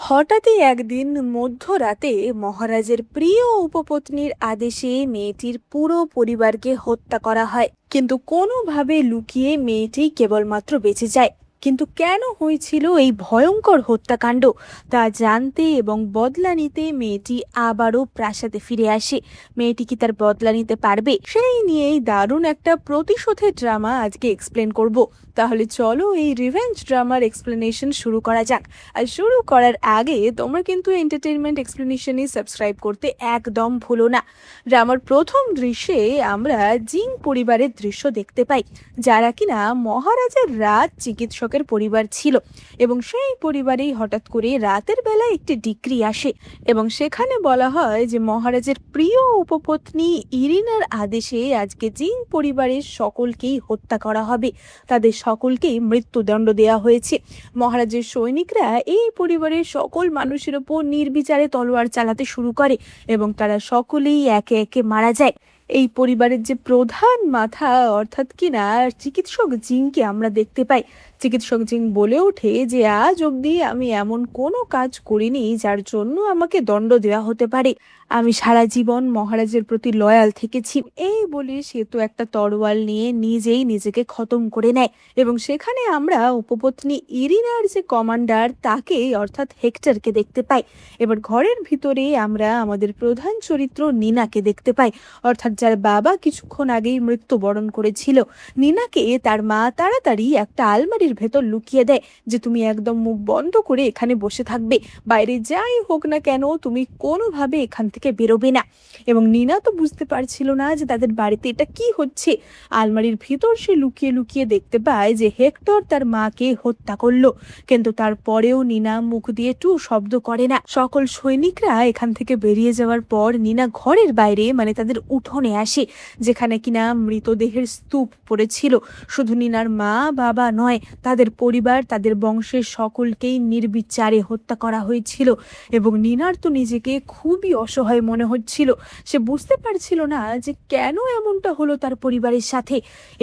হঠাৎই একদিন মধ্যরাতে মহারাজের প্রিয় উপপত্নীর আদেশে মেয়েটির পুরো পরিবারকে হত্যা করা হয়, কিন্তু কোনোভাবে লুকিয়ে মেয়েটি কেবলমাত্র বেঁচে যায়। কিন্তু কেন হয়েছিল এই ভয়ঙ্কর হত্যাকাণ্ড তা জানতে এবং বদলা নিতে মেয়েটি আবারও প্রাসাদে ফিরে আসে। মেয়েটি কি তার বদলা নিতে পারবে, সেই নিয়েই দারুণ একটা প্রতিশোধের ড্রামা আজকে এক্সপ্লেন করব। তাহলে চলো এই রিভেঞ্জ ড্রামার এক্সপ্লেনেশন শুরু করা যাক। আর শুরু করার আগে তোমরা কিন্তু এন্টারটেইনমেন্ট এক্সপ্লেনেশনে সাবস্ক্রাইব করতে একদম ভুলো না। ড্রামার প্রথম দৃশ্যে আমরা জিং পরিবারের দৃশ্য দেখতে পাই, যারা কিনা মহারাজের রাজ চিকিৎসকের পরিবার ছিল, এবং সেই পরিবারেই হঠাৎ করে রাতের বেলা একটি ডিক্রি আসে এবং সেখানে বলা হয় যে মহারাজের প্রিয় উপপত্নী ইরিনার আদেশে আজকে জিং পরিবারের সকলকেই হত্যা করা হবে, তাদের সকলকেই মৃত্যুদণ্ড দেওয়া হয়েছে। মহারাজের সৈনিকরা এই পরিবারের সকল মানুষের ওপর নির্বিচারে তলোয়ার চালাতে শুরু করে এবং তারা সকলেই একে একে মারা যায়। এই পরিবারের যে প্রধান মাথা অর্থাৎ কিনা চিকিৎসক জিংকে আমরা দেখতে পাই। চিকিৎসক জিং বলে ওঠে যে আজ অবধি আমি এমন কোনো কাজ করিনি যার জন্য আমাকে দণ্ড দেওয়া হতে পারে। আমি সারা জীবন মহারাজের প্রতি লয়াল থেকেছি। এই বলে সে তো একটা তরোয়াল নিয়ে নিজেই নিজেকে খতম করে নেয় এবং সেখানে আমরা উপপত্নী ইরিনার যে কমান্ডার তাকে অর্থাৎ হেক্টরকে দেখতে পাই। এবার ঘরের ভিতরে আমরা আমাদের প্রধান চরিত্র নিনাকে দেখতে পাই, অর্থাৎ যার বাবা কিছুক্ষণ আগেই মৃত্যুবরণ করেছিল। নিনাকে তার মা তাড়াতাড়ি একটা আলমারির ভেতর লুকিয়ে দেয় যে তুমি একদম মুখ বন্ধ করে এখানে বসে থাকবে, বাইরে যাই হোক না কেন তুমি কোনোভাবে এখান থেকে বেরোবে না। এবং নিনা তো বুঝতে পারছিল না যে তাদের বাড়িতে এটা কি হচ্ছে। আলমারির ভিতর সে লুকিয়ে লুকিয়ে দেখতে পায় যে হেক্টর তার মাকে হত্যা করলো, কিন্তু তারপরেও নিনা মুখ দিয়ে টু শব্দ করে না। সকল সৈনিকরা এখান থেকে বেরিয়ে যাওয়ার পর নিনা ঘরের বাইরে মানে তাদের উঠোনে আসে, যেখানে কিনা মৃতদেহের স্তূপ পড়েছিল। শুধু নিনার মা বাবা নয়, তাদের পরিবার তাদের বংশের সকলকেই নির্বিচারে হত্যা করা হয়েছিল। এবং নিনার তো নিজেকে খুবই অসহায় মনে হচ্ছিল, সে বুঝতে পারছিল না যে কেন এমনটা হলো তার পরিবারের সাথে।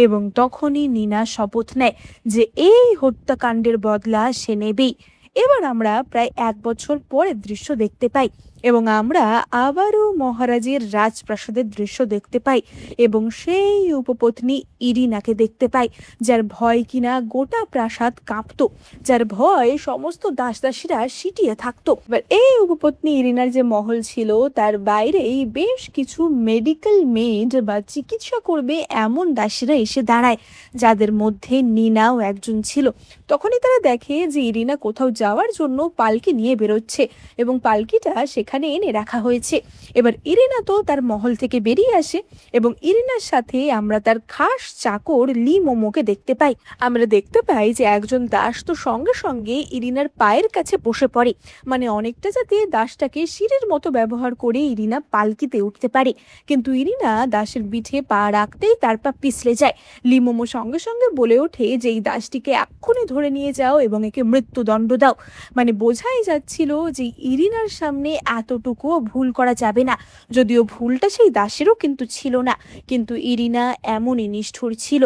এবং তখনই নিনা শপথ নেয় যে এই হত্যাকাণ্ডের বদলা সে নেবেই। এবার আমরা প্রায় 1 বছর পরের দৃশ্য দেখতে পাই এবং আমরা আবারও মহারাজের রাজপ্রাসাদের দৃশ্য দেখতে পাই এবং সেই উপপত্নী ইরিনাকে দেখতে পাই, যার ভয় কিনা গোটা প্রাসাদ কাঁপতো, যার ভয় সমস্ত দাসদাসীরা সিটিয়ে থাকতো। এবার এই উপপত্নী ইরিনার যে মহল ছিল তার বাইরেই বেশ কিছু মেডিকেল মেড বা চিকিৎসা করবে এমন দাসীরা এসে দাঁড়ায়, যাদের মধ্যে নিনাও একজন ছিল। তখনই তারা দেখে যে ইরিনা কোথাও যাওয়ার জন্য পালকি নিয়ে বেরোচ্ছে এবং পালকিটা সেখানে এনে রাখা হয়েছে। এবার ইরিনা তো তার মহল থেকে বেরিয়ে আসে এবং ইরিনার সাথে আমরা তার খাস চাকর লি মোমোকে দেখতে পাই। আমরা দেখতে পাই যে একজন দাস তো সঙ্গে সঙ্গে ইরিনার পায়ের কাছে বসে পড়ে, মানে অনেকটা যাতে দাসটাকে সিঁড়ির মতো ব্যবহার করে ইরিনা পালকিতে উঠতে পারে। কিন্তু ইরিনা দাসের পিঠে পা রাখতেই তার পা পিছলে যায়। লি মোমো সঙ্গে সঙ্গে বলে ওঠে যে এই দাসটিকে এক্ষুনি ধরে নিয়ে যাও এবং একে মৃত্যুদণ্ড দাও। মানে বোঝাই যাচ্ছিল যে ইরিনার সামনে এতটুকুও ভুল করা যাবে না, যদিও ভুলটা সেই দাসেরও কিন্তু ছিল না, কিন্তু ইরিনা এমনই নিষ্ঠুর ছিল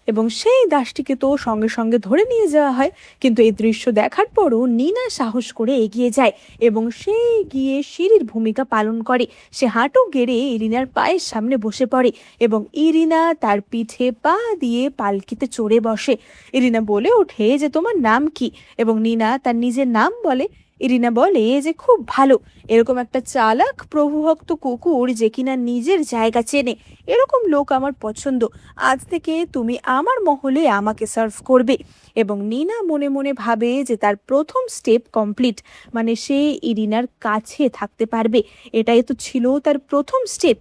এবং সেই দাসটিকে তো সঙ্গে সঙ্গে ধরে নিয়ে যাওয়া হয়। কিন্তু এই দৃশ্য দেখার পরও নিনা সাহস করে এগিয়ে যায় এবং সে গিয়ে সিঁড়ির ভূমিকা পালন করে। সে হাঁটু গেড়ে ইরিনার পায়ের সামনে বসে পড়ে এবং ইরিনা তার পিঠে পা দিয়ে পালকিতে চড়ে বসে। ইরিনা বলে ওঠে যে তোমার নাম কি, এবং নিনা তার নিজের নাম বলে। ইরিনা বলে যে খুব ভালো, এরকম একটা চালাক প্রভুভক্ত কুকুর যে কিনা নিজের জায়গা চেনে, এরকম লোক আমার পছন্দ। আজ থেকে তুমি আমার মহলে আমাকে সার্ভ করবে। এবং নিনা মনে মনে ভাবে যে তার প্রথম স্টেপ কমপ্লিট, মানে সে ইরিনার কাছে থাকতে পারবে। এটাই তো ছিল তার প্রথম স্টেপ।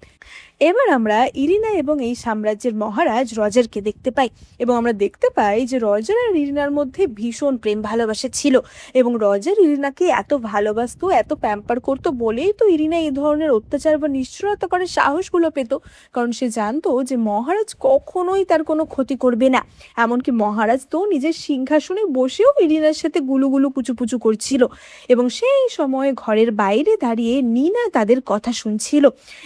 এবার আমরা ইরিনা এবং এই সাম্রাজ্যের মহারাজ রজারকে দেখতে পাই এবং আমরা দেখতে পাই যে রজার আর ইরিনার মধ্যে ভীষণ প্রেম ভালোবাসা ছিল এবং রজার ইরিনাকে এত ভালোবাসতো, এত প্যাম্পার করতো বলেই তো ইরিনা এই ধরনের অত্যাচার বা নিষ্ঠুরতা করার সাহসগুলো পেত, কারণ সে জানতো যে মহারাজ কখনোই তার কোনো ক্ষতি করবে না। এমনকি মহারাজ তো নিজের সিংহাসনে বসেও ইরিনার সাথে গুলুগুলু পুচুপুচু করছিল এবং সেই সময় ঘরের বাইরে দাঁড়িয়ে নিনা তাদের কথা শুনছিল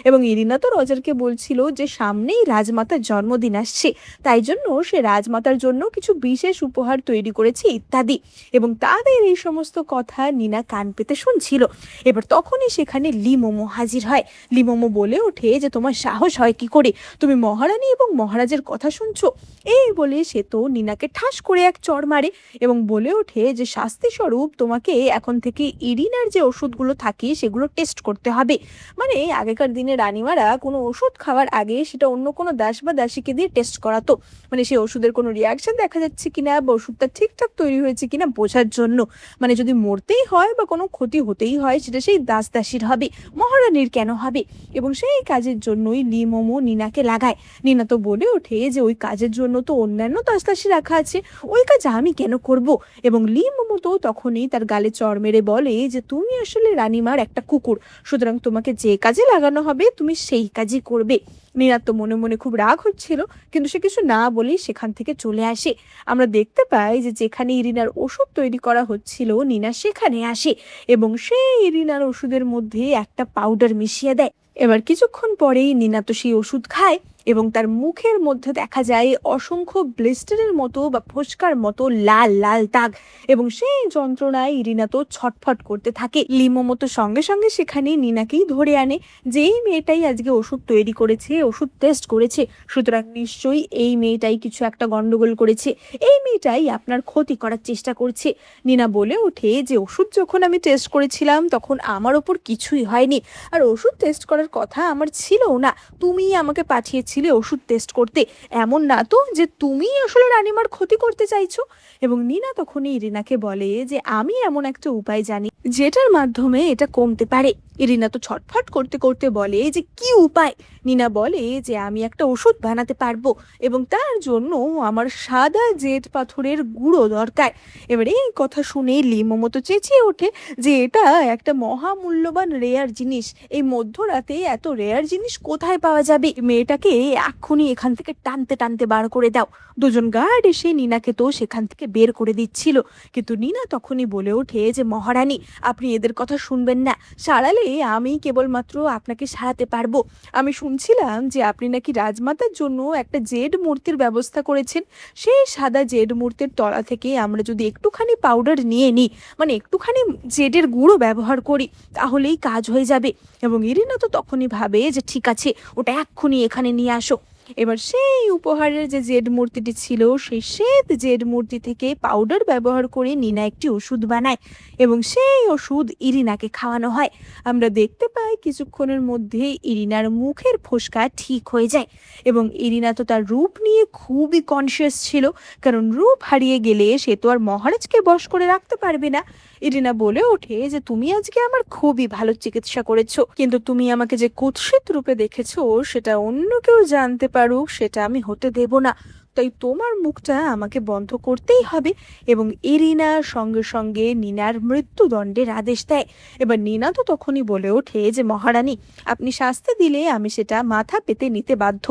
এবং ইরিনা তো রজার তাদেরকে বলছিল যে সামনেই রাজমাতার জন্মদিন আসছে, তাই জন্য সে রাজমাতার জন্য কিছু বিশেষ উপহার তৈরি করেছে ইত্যাদি। এবং তাদের এই সমস্ত কথা নিনা কান পেতে শুনছিল। এবার তখনই সেখানে লিমোমো হাজির হয়। লিমোমো বলে ওঠে যে তোমার সাহস হয় কি করে, তুমি মহারানী এবং মহারাজের কথা শুনছো? এই বলে সে তো নিনাকে ঠাস করে এক চড় মারে এবং বলে ওঠে যে শাস্তি স্বরূপ তোমাকে এখন থেকে ইরিনার যে ওষুধগুলো থাকে সেগুলো টেস্ট করতে হবে। মানে আগেকার দিনে রানীমারা কোনো ওষুধ খাওয়ার আগে সেটা অন্য কোনো দাস বা দাসীকে দিয়ে টেস্ট করাতো, মানে সেই ওষুধের কোনো রিয়াকশন দেখা যাচ্ছে কিনা বা ওষুধটা ঠিকঠাক তৈরি হয়েছে কিনা বোঝার জন্য। মানে যদি মরতেই হয় বা কোনো ক্ষতি হতেই হয় সেটা সেই দাস দাসীর হবে, মহারানীর কেন হবে? এবং সেই কাজের জন্যই লিমোমো নিনাকে লাগায়। নিনা তো বলে ওঠে যে ওই কাজের জন্য তো অন্যান্য দাস দাসী রাখা আছে, ওই কাজ আমি কেন করব? এবং লিমোমো তো তখনই তার গালে চড় মেরে বলে যে তুমি আসলে রানীমার একটা কুকুর, সুতরাং তোমাকে যে কাজে লাগানো হবে তুমি সেই কাজই করবে। নিনার তো মনে মনে খুব রাগ হচ্ছিল, কিন্তু সে কিছু না বলেই সেখান থেকে চলে আসে। আমরা দেখতে পাই যে যেখানে ইরিনার ওষুধ তৈরি করা হচ্ছিল নিনা সেখানে আসে এবং সেই ইরিনার ওষুধের মধ্যে একটা পাউডার মিশিয়ে দেয়। এবার কিছুক্ষণ পরেই নিনা তো সেই ওষুধ খায় এবং তার মুখের মধ্যে দেখা যায় অসংখ্য ব্লিস্টারের মতো বা ফোস্কার মতো লাল লাল দাগ এবং সেই যন্ত্রণায় ইরিনা তো ছটফট করতে থাকে। লিমোমো তো সঙ্গে সঙ্গে সেখানে নিনাকেই ধরে আনে যে এই মেয়েটাই আজকে ওষুধ তৈরি করেছে, ওষুধ টেস্ট করেছে, সুতরাং নিশ্চয়ই এই মেয়েটাই কিছু একটা গন্ডগোল করেছে, এই মেয়েটাই আপনার ক্ষতি করার চেষ্টা করছে। নিনা বলে ওঠে যে ওষুধ যখন আমি টেস্ট করেছিলাম তখন আমার ওপর কিছুই হয়নি, আর ওষুধ টেস্ট করার কথা আমার ছিলও না, তুমিই আমাকে পাঠিয়েছিলে ওষুধ টেস্ট করতে, এমন না তো যে তুমিই আসলে রানীমার ক্ষতি করতে চাইছো। এবং নিনা তখনই ইরিনাকে বলে যে আমি এমন একটা উপায় জানি যেটার মাধ্যমে এটা কমতে পারে। ইরিনা তো ছটফট করতে করতে বলে যে কি উপায়? নিনা বলে যে আমি একটা ওষুধ বানাতে পারবো এবং তার জন্য আমার সাদা জেড পাথরের গুঁড়ো দরকার। এবার এই কথা শুনে লিমোমো তো চেঁচিয়ে ওঠে যে এটা একটা মহামূল্যবান রেয়ার জিনিস, এই মধ্যরাতে এত রেয়ার জিনিস কোথায় পাওয়া যাবে? মেয়েটাকে এক্ষুনি এখান থেকে টানতে টানতে বার করে দাও। দুজন গার্ড এসে নিনাকে তো সেখান থেকে বের করে দিচ্ছিল, কিন্তু নিনা তখনই বলে ওঠে যে মহারানী আপনি এদের কথা শুনবেন না, সারালে আমি কেবলমাত্র আপনাকে সারাতে পারবো। আমি শুনছিলাম যে আপনি নাকি রাজমাতার জন্য একটা জেড মূর্তির ব্যবস্থা করেছেন, সেই সাদা জেড মূর্তির তলা থেকে আমরা যদি একটুখানি পাউডার নিয়ে নিই, মানে একটুখানি জেডের গুঁড়ো ব্যবহার করি, তাহলেই কাজ হয়ে যাবে। এবং ইরিনা তো তখনই ভাবে যে ঠিক আছে ওটা এক্ষুনি এখানে নিয়ে আসো। এবার সেই উপহারের যে জেড মূর্তিটি ছিল সেই শ্বেত জেড মূর্তি থেকে পাউডার ব্যবহার করে নিনা একটি ওষুধ বানায় এবং সেই ওষুধ ইরিনাকে খাওয়ানো হয়। আমরা দেখতে পাই কিছুক্ষণের মধ্যে ইরিনার মুখের ফোস্কা ঠিক হয়ে যায় এবং ইরিনা তো তার রূপ নিয়ে খুবই কনসিয়াস ছিল, কারণ রূপ হারিয়ে গেলে সে তো আর মহারাজকে বশ করে রাখতে পারবে না। ইরিনা বলে ওঠে যে তুমি আজকে আমার খুবই ভালো চিকিৎসা করেছো, কিন্তু তুমি আমাকে যে কুৎসিত রূপে দেখেছো সেটা অন্য কেউ জানতে পারুক সেটা আমি হতে দেব না, তাই তোমার মুখটা আমাকে বন্ধ করতেই হবে। এবং ইরিনা সঙ্গে সঙ্গে নিনার মৃত্যুদণ্ডের আদেশ দেয়। এবার নিনা তো তখনই বলে ওঠে যে মহারানী আপনি শাস্তি দিলে আমি সেটা মাথা পেতে নিতে বাধ্য,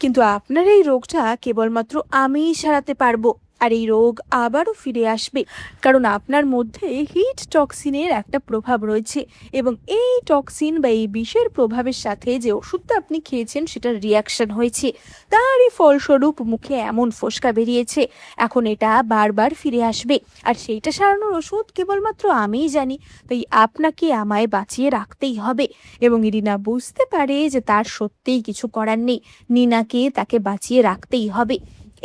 কিন্তু আপনার এই রোগটা কেবলমাত্র আমিই সারাতে পারবো, আর এই রোগ আবারও ফিরে আসবে, কারণ আপনার মধ্যে হিট টক্সিনের একটা প্রভাব রয়েছে এবং এই টক্সিন বা এই বিষের প্রভাবের সাথে যে ওষুধটা আপনি খেয়েছেন সেটার রিয়াকশন হয়েছে, তারই ফলস্বরূপ মুখে এমন ফোস্কা বেরিয়েছে। এখন এটা বারবার ফিরে আসবে, আর সেইটা সারানোর ওষুধ কেবলমাত্র আমিই জানি, তাই আপনাকে আমায় বাঁচিয়ে রাখতেই হবে। এবং ইরিনা বুঝতে পারে যে তার সত্যিই কিছু করার নেই, নিনাকে তাকে বাঁচিয়ে রাখতেই হবে।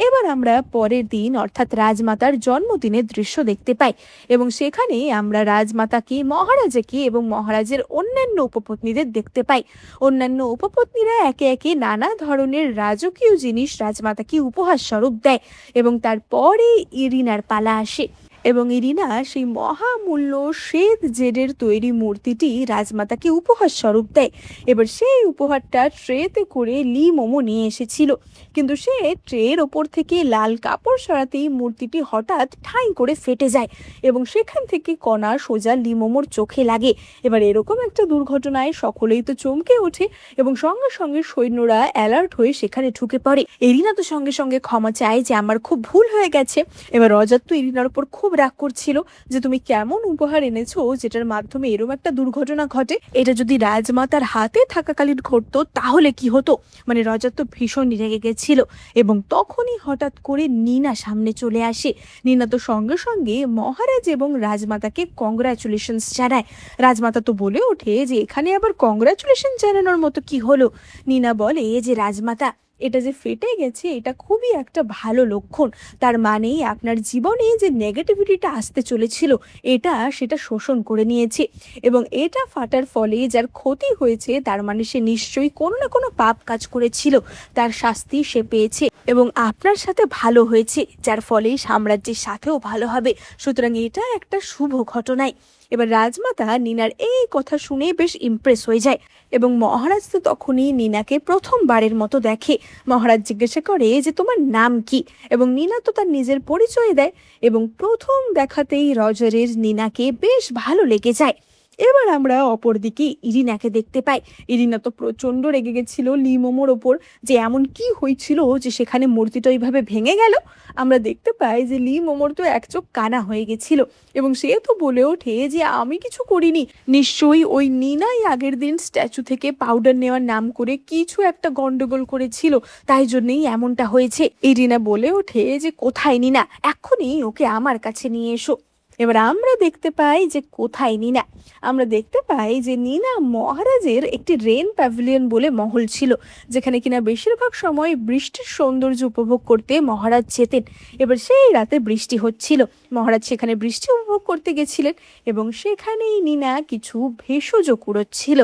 এবার আমরা পরের দিন অর্থাৎ রাজমাতার জন্মদিনের দৃশ্য দেখতে পাই এবং সেখানে আমরা রাজমাতাকে, মহারাজাকে এবং মহারাজের অন্যান্য উপপত্নীদের দেখতে পাই। অন্যান্য উপপত্নীরা একে একে নানা ধরনের রাজকীয় জিনিস রাজমাতাকে উপহার স্বরূপ দেয় এবং তারপরে ইরিনার পালা আসে এবং ইরিনা সেই মহামূল্য শ্বেত জেডের তৈরি মূর্তিটি রাজমাতাকে উপহার স্বরূপ দেয়। এবার সেই উপহারটা ট্রেতে করে লিমোমো নিয়ে এসেছিল, কিন্তু সে ট্রের ওপর থেকে লাল কাপড় সরাতেই মূর্তিটি হঠাৎ ঠাঁই করে ফেটে যায় এবং সেখান থেকে কণা সোজা লিমোমোর চোখে লাগে। এবার এরকম একটা দুর্ঘটনায় সকলেই তো চমকে ওঠে এবং সঙ্গে সঙ্গে সৈন্যরা অ্যালার্ট হয়ে সেখানে ঢুকে পড়ে। ইরিনা তো সঙ্গে সঙ্গে ক্ষমা চায় যে আমার খুব ভুল হয়ে গেছে। এবার রজাত তো ইরিনার উপর খুব রাগ করছিল যে তুমি কেমন উপহার এনেছো যেটার মাধ্যমে এরকম একটা দুর্ঘটনা ঘটে, এটা যদি রাজমাতার হাতে থাকাকালীন ঘটতো তাহলে কি হতো। মানে রজার তো ভীষণ রেগে গেছিল এবং তখনই হঠাৎ করে নিনা সামনে চলে আসে। নিনা তো সঙ্গে সঙ্গে মহারাজ এবং রাজমাতাকে কংগ্রাচুলেশনস জানায়। রাজমাতা তো বলে ওঠে যে এখানে আবার কংগ্রাচুলেশন জানানোর মতো কি হলো। নিনা বলে যে রাজমাতা, এটা যে ফেটে গেছে এটা খুবই একটা ভালো লক্ষণ। তার মানে আপনার জীবনে যে নেগেটিভিটিটা আসতে চলেছিল সেটা শোষণ করে নিয়েছে এবং এটা ফাটার ফলে যার ক্ষতি হয়েছে তার মানে সে নিশ্চয়ই কোনো না কোনো পাপ কাজ করেছিল, তার শাস্তি সে পেয়েছে এবং আপনার সাথে ভালো হয়েছে, যার ফলে সাম্রাজ্যের সাথেও ভালো হবে। সুতরাং এটা একটা শুভ ঘটনাই। এবার রাজমাতা নিনার এই কথা শুনে বেশ ইমপ্রেস হয়ে যায় এবং মহারাজ তো তখনই নিনাকে প্রথমবারের মতো দেখে। মহারাজ জিজ্ঞাসা করে যে তোমার নাম কি, এবং নিনা তো তার নিজের পরিচয় দেয় এবং প্রথম দেখাতেই রজারের নিনাকে বেশ ভালো লেগে যায়। এবার আমরা অপরদিকে ইরিনাকে দেখতে পাই। ইরিনা তো প্রচণ্ড রেগে গেছিল লি মোমোর ওপর যে এমন কি হয়েছিল যে সেখানে মূর্তিটা ওইভাবে ভেঙে গেল। আমরা দেখতে পাই যে লি মোমোর তো এক চোখ কানা হয়ে গেছিল এবং সে তো বলে ওঠে যে আমি কিছু করিনি, নিশ্চয়ই ওই নিনাই আগের দিন স্ট্যাচু থেকে পাউডার নেওয়ার নাম করে কিছু একটা গন্ডগোল করেছিল, তাই জন্যই এমনটা হয়েছে। ইরিনা বলে ওঠে যে কোথায় নিনা, এক্ষুনি ওকে আমার কাছে নিয়ে এসো। এবার আমরা দেখতে পাই যে কোথায় নিনা। আমরা দেখতে পাই যে নিনা মহারাজের একটি রেন প্যাভিলিয়ন বলে মহল ছিল, যেখানে কিনা বেশিরভাগ সময় বৃষ্টির সৌন্দর্য উপভোগ করতে মহারাজ যেতেন। এবার সেই রাতে বৃষ্টি হচ্ছিল, মহারাজ সেখানে বৃষ্টি উপভোগ করতে গেছিলেন এবং সেখানেই নিনা কিছু ভেষজ কুড়োচ্ছিল।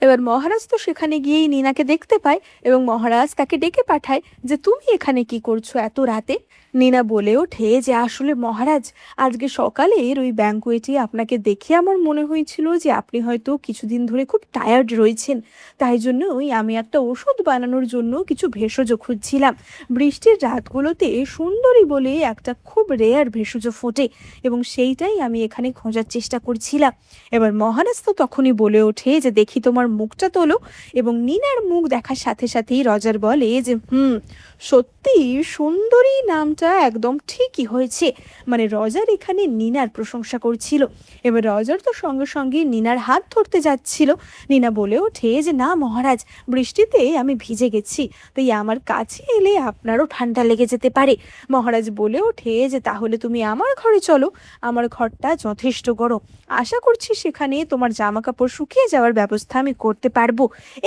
এবার মহারাজ তো সেখানে গিয়েই নিনাকে দেখতে পায় এবং মহারাজ তাকে ডেকে পাঠায় যে তুমি এখানে কি করছো এত রাতে। নিনা বলে ওঠে যে আসলে মহারাজ, আজকে সকালের ওই ব্যাঙ্কুয়েটে আপনাকে দেখে আমার মনে হয়েছিল যে আপনি হয়তো কিছুদিন ধরে খুব টায়ার্ড রয়েছেন, তাই জন্যই আমি একটা ওষুধ বানানোর জন্য কিছু ভেষজ খুঁজছিলাম। বৃষ্টির রাতগুলোতে সুন্দরী বলে একটা খুব রেয়ার ভেষজ ফোটে এবং সেইটাই আমি এখানে খোঁজার চেষ্টা করছিলাম। এবার মহারাজ তো তখনই বলে ওঠে যে দেখি তোমার মুখটা তোলো, এবং নিনার মুখ দেখার সাথে সাথেই রজার বলে যে সত্যি সুন্দরী নামটা একদম ঠিকই হয়েছে। মানে রজার এখানে নিনার প্রশংসা করছিল। এবার রজার তো সঙ্গে সঙ্গে নিনার হাত ধরতে যাচ্ছিল। নিনা বলে ওঠে যে না মহারাজ, বৃষ্টিতে আমি ভিজে গেছি, তাই আমার কাছে এলে আপনারও ঠান্ডা লেগে যেতে পারে। মহারাজ বলে ওঠে যে তাহলে তুমি আমার ঘরে চলো, আমার ঘরটা যথেষ্ট গরম, আশা করছি সেখানে তোমার জামা কাপড় শুকিয়ে যাওয়ার ব্যবস্থা আমি করতে পারবো।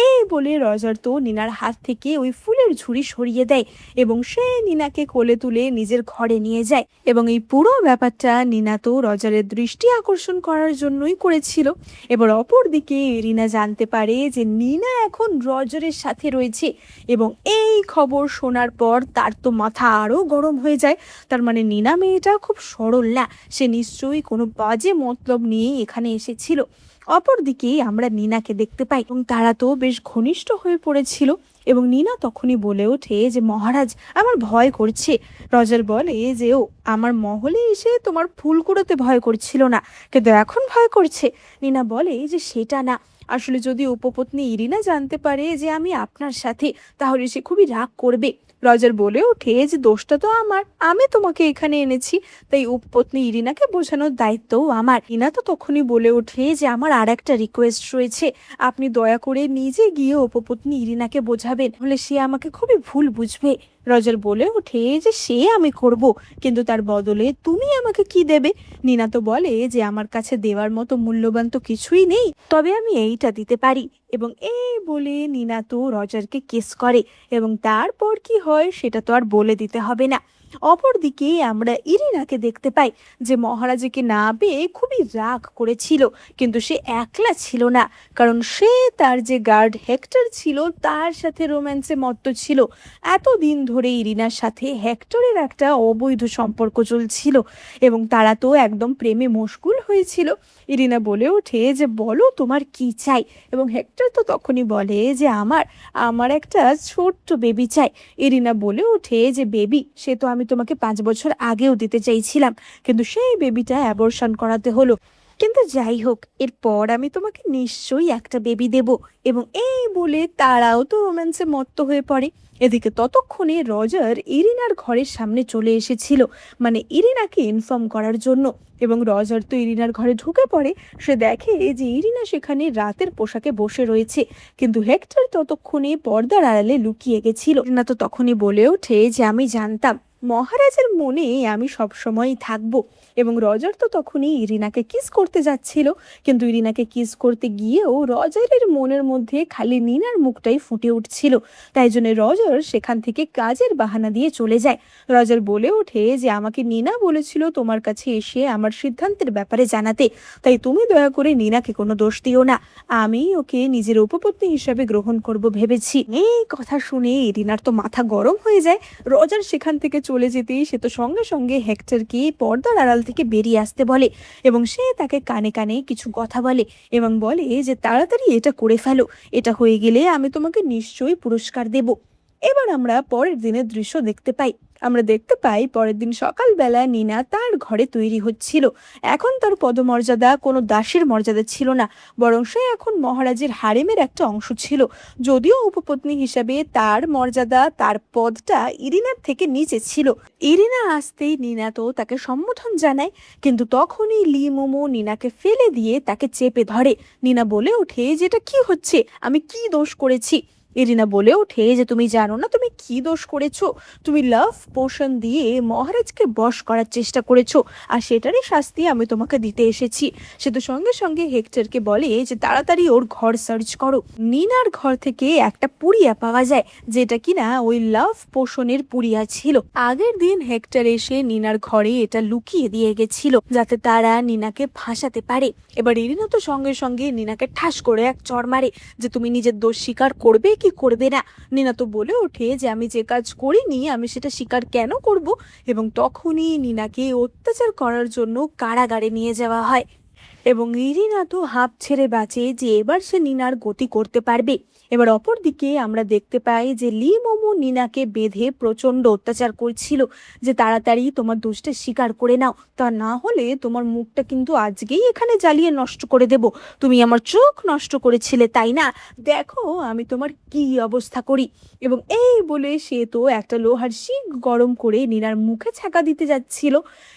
এই বলে রজার তো নিনার হাত থেকে ওই ফুলের ঝুড়ি সরিয়ে দেয় এবং সে নিনাকে কোলে তুলে নিজের ঘরে নিয়ে যায় এবং এই পুরো ব্যাপারটা নিনা তো রজারের দৃষ্টি আকর্ষণ করার জন্যই করেছিল। এবার অপর দিকে রিনা জানতে পারে যে নিনা এখন রজারের সাথে রয়েছে এবং এই খবর শোনার পর তার তো মাথা আরও গরম হয়ে যায়। তার মানে নিনা মেয়েটা খুব সরল না, সে নিশ্চয়ই কোনো বাজে মতলব নিয়ে এখানে এসেছিল। অপরদিকে আমরা নিনাকে দেখতে পাই এবং তারা তো বেশ ঘনিষ্ঠ হয়ে পড়েছিল এবং নিনা তখনই বলে ওঠে যে মহারাজ, আমার ভয় করছে। রজার বলে যে ও আমার মহলে এসে তোমার ফুল কুড়োতে ভয় করছিল না, কিন্তু এখন ভয় করছে। নিনা বলে যে সেটা না, আসলে যদি উপপত্নী ইরিনা জানতে পারে যে আমি আপনার সাথে, তাহলে সে খুবই রাগ করবে। রজার বলে ওঠে যে দোষটা তো আমার, আমি তোমাকে এখানে এনেছি, তাই উপপত্নী ইরিনাকে বোঝানোর দায়িত্বও আমার। ইনা তো তখনই বলে ওঠে যে আমার আর একটা রিকোয়েস্ট রয়েছে, আপনি দয়া করে নিজে গিয়ে উপপত্নী ইরিনাকে বোঝাবেন, হলে সে আমাকে খুবই ভুল বুঝবে। রজার বলে ওঠে যে সে আমি করব, কিন্তু তার বদলে তুমি আমাকে কি দেবে? নিনা তো বলে যে আমার কাছে দেওয়ার মতো মূল্যবান তো কিছুই নেই, তবে আমি এইটা দিতে পারি। এবং এই বলে নিনা তো রজারকে কিস করে এবং তারপর কি হয় সেটা তো আর বলে দিতে হবে না। অপরদিকে আমরা ইরিনাকে দেখতে পাই যে মহারাজকে না পেয়ে খুবই রাগ করেছিল, কিন্তু সে একলা ছিল না, কারণ সে তার যে গার্ড হেক্টর ছিল তার সাথে রোম্যান্সে মত্ত ছিল। এতদিন ধরে ইরিনার সাথে হেক্টরের একটা অবৈধ সম্পর্ক চলছিল এবং তারা তো একদম প্রেমে মশগুল হয়েছিল। ইরিনা বলে ওঠে যে বলো তোমার কি চাই, এবং হেক্টর তো তখনই বলে যে আমার একটা ছোট্ট বেবি চাই। ইরিনা বলে ওঠে যে বেবি, সে তো আমি তোমাকে 5 বছর আগেও দিতে চাইছিলাম, কিন্তু সেই বেবিটা অ্যাবর্শন করাতে হলো। কিন্তু যাই হোক, এরপর আমি তোমাকে নিশ্চয়ই একটা বেবি দেব। এবং এই বলে তারাও তো রোম্যান্সে মত্ত হয়ে পড়ে। এদিকে ততক্ষণে রজার ইরিনার ঘরের সামনে চলে এসেছিল, মানে ইরিনাকে ইনফর্ম করার জন্য। এবং রজার তো ইরিনার ঘরে ঢুকে পড়ে। সে দেখে যে ইরিনা সেখানে রাতের পোশাকে বসে রয়েছে, কিন্তু হেক্টর ততক্ষণে পর্দার আড়ালে লুকিয়ে গেছিল। ইরিনা তো তখনই বলে ওঠে যে আমি জানতাম মহারাজের মনে আমি সবসময়ই থাকবো। এবং রজার তো তখনই ইরিনাকে কিস করতে যাচ্ছিল, কিন্তু ইরিনাকে কিস করতে গিয়েও রজারের মনের মধ্যে খালি নিনার মুখটাই ফুটে উঠছিল। তাই জন্য রজার সেখান থেকে কাজের বাহানা দিয়ে চলে যায়। রজার বলে ওঠে যে আমাকে নিনা বলেছিল তোমার কাছে এসে আমার সিদ্ধান্তের ব্যাপারে জানাতে, তাই তুমি দয়া করে নিনাকে কোনো দোষ দিও না। আমি ওকে নিজের উপপত্নী হিসাবে গ্রহণ করব ভেবেছি। এই কথা শুনে ইরিনার তো মাথা গরম হয়ে যায়। রজার সেখান থেকে চলে যেতেই সে তো সঙ্গে সঙ্গে হেক্টরকে পর্দার আড়াল থেকে বেরিয়ে আসতে বলে। এবং সে তাকে কানে কানে কিছু কথা বলে এবং বলে যে তাড়াতাড়ি এটা করে ফেলো, এটা হয়ে গেলে আমি তোমাকে নিশ্চয়ই পুরস্কার দেব। এবার আমরা পরের দিনের দৃশ্য দেখতে পাই। আমরা দেখতে পাই পরের দিন সকালবেলা নিনা তার ঘরে তৈরি হচ্ছিল। এখন তার পদমর্যাদা কোনো দাসীর মর্যাদা ছিল না, বরং সে এখন মহারাজের হারেমের একটা অংশ ছিল। যদিও উপপত্নী হিসাবে তার মর্যাদা, তার পদটা ইরিনার থেকে নিচে ছিল। ইরিনা আসতেই নিনা তো তাকে সম্বোধন জানায়, কিন্তু তখনই লি মোমো নিনাকে ফেলে দিয়ে তাকে চেপে ধরে। নিনা বলে ওঠে যেটা কি হচ্ছে, আমি কি দোষ করেছি? ইরিনা বলে ওঠে যে তুমি জানো না তুমি কি দোষ করেছো। তুমি লাভ পোশন দিয়ে মহারাজকে বশ করার চেষ্টা করেছো, আর সেটারই শাস্তি আমি তোমাকে দিতে এসেছি। সে তো সঙ্গে সঙ্গে হেক্টরকে বলে যে তাড়াতাড়ি ওর ঘর সার্চ করো। নিনার ঘর থেকে একটা পুড়িয়া পাওয়া যায়, যেটা কিনা ওই লাভ পোশনের পুড়িয়া ছিল। আগের দিন হেক্টর এসে নিনার ঘরে এটা লুকিয়ে দিয়ে গেছিল, যাতে তারা নিনাকে ফাঁসাতে পারে। এবার ইরিনা তো সঙ্গে সঙ্গে নিনাকে ঠাস করে এক চড় মারে যে তুমি নিজের দোষ স্বীকার করবে কি করবে না। নিনা তো বলে ওঠে যে আমি যে কাজ করিনি আমি সেটা স্বীকার কেন করব। এবং তখনই নিনাকে অত্যাচার করার জন্য কারাগারে নিয়ে যাওয়া হয়। এবং ইরিনা তো হাঁপ ছেড়ে বাঁচে যে এবার সে নিনার গতি করতে পারবে। এবার অপরদিকে আমরা দেখতে পাই যে লি মোমো নিনাকে বেঁধে প্রচন্ড অত্যাচার করছিল, যে তাড়াতাড়ি তোমার দোষটা স্বীকার করে নাও, তা না হলে তোমার মুখটা কিন্তু আজকেই এখানে জ্বালিয়ে নষ্ট করে দেব। তুমি আমার চোখ নষ্ট করেছিলে তাই না, দেখো আমি তোমার কি অবস্থা করি। এবং এই বলে সে তো একটা লোহার শিক গরম করে নিনার মুখে ছ্যাঁকা দিতে যাচ্ছিল।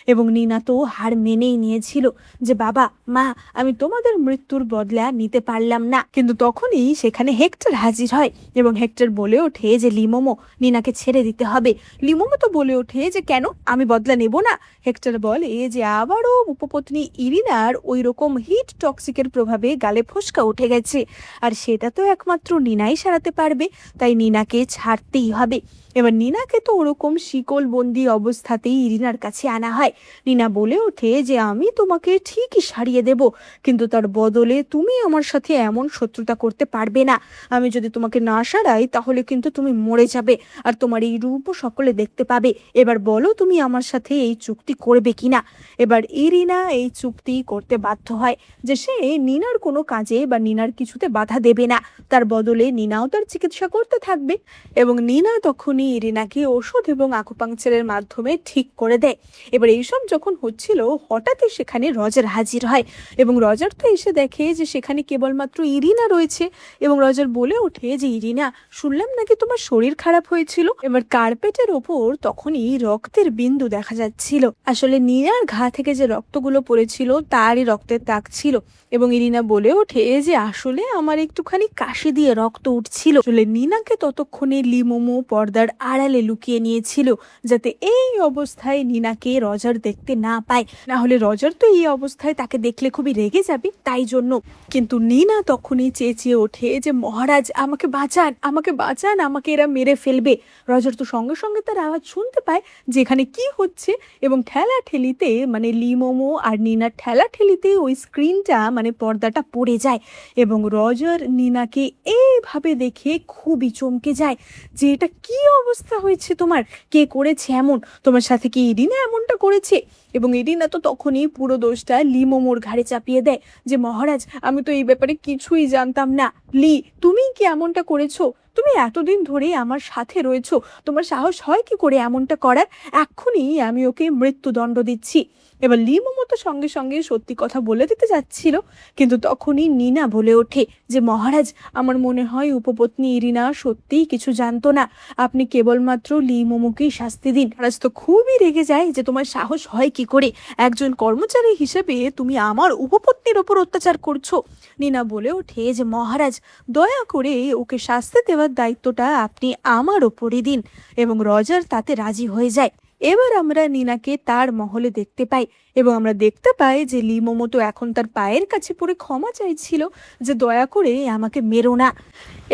এবং নিনা তো হার মেনেই নিয়েছিল যে বাবা মা, আমি তোমাদের মৃত্যুর বদলা নিতে পারলাম না। কিন্তু তখনই সেখানে হেক্টর হাজির হয় এবং হেক্টর বলে ওঠে যে লিমোমো, নিনাকে ছেড়ে দিতে হবে। লিমোমো তো বলে ওঠে যে কেন, আমি বদলা নেব না। হেক্টর বলে যে আবারও উপপত্নী ইরিনার ওই রকম হিট টক্সিকের প্রভাবে গালে ফোসকা উঠে গেছে, আর সেটা তো একমাত্র নিনাই সারাতে পারবে, তাই নিনাকে ছাড়তেই হবে। এবার নিনাকে তো ওরকম শিকল বন্দি অবস্থাতেই ইরিনার কাছে আনা হয়। নিনা বলে ওঠে যে আমি তোমাকে ঠিকই সারিয়ে দেব, কিন্তু তার বদলে তুমি আমার সাথে এমন শত্রুতা করতে পারবে না। আমি যদি তোমাকে না সারাই তাহলে কিন্তু তুমি মরে যাবে, আর তোমার এই রূপও সকলে দেখতে পাবে। এবার বলো তুমি আমার সাথে এই চুক্তি করবে কিনা। এবার ইরিনা এই চুক্তি করতে বাধ্য হয় যে সে নিনার কোনো কাজে বা নিনার কিছুতে বাধা দেবে না, তার বদলে নিনাও তার চিকিৎসা করতে থাকবে। এবং নিনা তখনই ইরিনাকে ওষুধ এবং আকুপাংচারের মাধ্যমে ঠিক করে দেয়। এবার এইসব যখন হচ্ছিল হঠাৎই সেখানে রজার হাজির হয় এবং রজার তো এসে দেখে যে সেখানে কেবলমাত্র ইরিনা রয়েছে। এবং রজার বলে ওঠে যে ইরিনা, শুনলাম নাকি তোমার শরীর খারাপ হয়েছিল। এবার কার্পেটের ওপর তখনই রক্তের বিন্দু দেখা যাচ্ছিল। আসলে নিনার ঘা থেকে যে রক্তগুলো পড়েছিল তারই রক্তের দাগ ছিল। এবং ইরিনা বলে ওঠে যে আসলে আমার একটুখানি কাশি দিয়ে রক্ত উঠছিল। আসলে নিনাকে ততক্ষণে লিমোমো পর্দার আড়ালে লুকিয়ে নিয়েছিল, যাতে এই অবস্থায় নিনাকে রজার দেখতে না পায়, না হলে রজার তো এই অবস্থায় তাকে দেখলে খুবই রেগে যাবে, তাই জন্য। কিন্তু নিনা তখনই চেঁচিয়ে ওঠে যে মহারাজ আমাকে বাঁচান, আমাকে বাঁচান, আমাকে এরা মেরে ফেলবে। রজার তো সঙ্গে সঙ্গে তার আওয়াজ শুনতে পায় যে এখানে কি হচ্ছে, এবং ঠেলাঠেলিতে মানে লিমোমো আর নিনার ঠেলাঠেলিতে ওই স্ক্রিনটা মানে পর্দাটা পড়ে যায়। এবং রজার নিনাকে এইভাবে দেখে খুবই চমকে যায় যে এটা কি অবস্থা হয়েছে তোমার, কে করেছে এমন, তোমার সাথে কি ইরিনা এমনটা করেছে? এবং ইরিনা তো তখনই পুরো দোষটা লিমোমোর ঘাড়ে চাপিয়ে দেয় যে মহারাজ আমি তো এই ব্যাপারে কিছুই জানতাম না, লি তুমি কি এমনটা করেছো? তুমি এতদিন ধরে আমার সাথে রয়েছো, তোমার সাহস হয় কি করে এমনটা করার? এক্ষুনি আমি ওকে মৃত্যুদণ্ড দিচ্ছি। এবার লিমোমো তো সঙ্গে সঙ্গে সত্যি কথা বলে দিতে যাচ্ছিল, কিন্তু তখনই নিনা বলে ওঠে যে মহারাজ, আমার মনে হয় উপপত্নী ইরিনা সত্যিই কিছু জানতো না, আপনি কেবলমাত্র লিমোমোকেই শাস্তি দিন। মহারাজ তো খুবই রেগে যায় যে তোমার সাহস হয় কি করে, একজন কর্মচারী হিসেবে তুমি আমার উপপত্নীর ওপর অত্যাচার করছো। নিনা বলে ওঠে যে মহারাজ, দয়া করে ওকে শাস্তি দেওয়ার দায়িত্বটা আপনি আমার ওপরে দিন। এবং রজার তাতে রাজি হয়ে যায়। এবার আমরা নিনাকে তার মহলে দেখতে পাই এবং আমরা দেখতে পাই যে লিমোমো তো এখন তার পায়ের কাছে পড়ে ক্ষমা চাইছিল যে দয়া করে আমাকে মেরো না।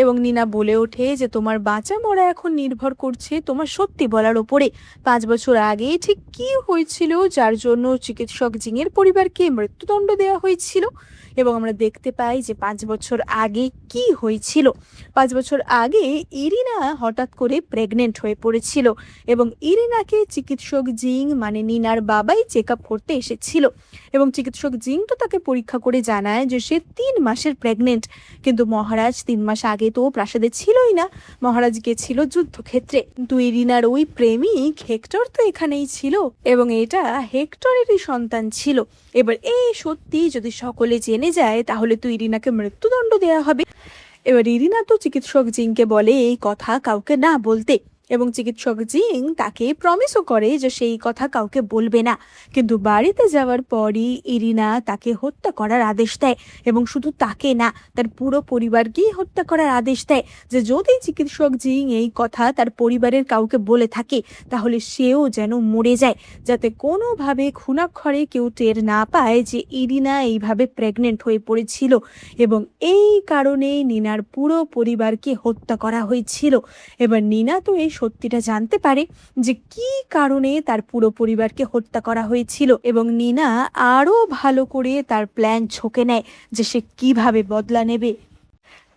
এবং নিনা বলে ওঠে যে তোমার বাঁচা মরা এখন নির্ভর করছে তোমার সত্যি বলার ওপরে। 5 বছর আগে ঠিক কি হয়েছিল যার জন্য চিকিৎসক জিংয়ের পরিবারকে মৃত্যুদণ্ড দেওয়া হয়েছিল? এবং আমরা দেখতে পাই যে 5 বছর আগে কি হয়েছিল। 5 বছর আগে ইরিনা হঠাৎ করে প্রেগনেন্ট হয়ে পড়েছিল এবং ইরিনাকে চিকিৎসক জিং মানে নিনার বাবাই চেক আপ করতে এসেছিল এবং চিকিৎসক জিং তো তাকে পরীক্ষা করে জানায় যে সে 3 মাসের প্রেগনেন্ট। কিন্তু মহারাজ 3 মাস আগে তো প্রাসাদে ছিলই না, মহারাজ গেছিল যুদ্ধক্ষেত্রে। কিন্তু ইরিনার ওই প্রেমিক হেক্টর তো এখানেই ছিল এবং এটা হেক্টরেরই সন্তান ছিল। এবার এই সত্যি যদি সকলে জেনে যায় তাহলে তো ইরিনাকে মৃত্যুদণ্ড দেওয়া হবে। এবার ইরিনা তো চিকিৎসক জিংকে বলে এই কথা কাউকে না বলতে এবং চিকিৎসক জিং তাকে প্রমিসও করে যে সেই কথা কাউকে বলবে না। কিন্তু বাড়িতে যাওয়ার পরই ইরিনা তাকে হত্যা করার আদেশ দেয় এবং শুধু তাকে না, তার পুরো পরিবারকেই হত্যা করার আদেশ দেয় যে যদি চিকিৎসক জিং এই কথা তার পরিবারের কাউকে বলে থাকে তাহলে সেও যেন মরে যায়, যাতে কোনোভাবে খুনাক্ষরে কেউ টের না পায় যে ইরিনা এইভাবে প্রেগনেন্ট হয়ে পড়েছিল এবং এই কারণে নিনার পুরো পরিবারকে হত্যা করা হয়েছিল। এবার নিনা তো এই সত্যিটা জানতে পারে যে কি কারণে তার পুরো পরিবারকে হত্যা করা হয়েছিল এবং নিনা আরো ভালো করে তার প্ল্যান ছকে নেয় যে সে কিভাবে বদলা নেবে।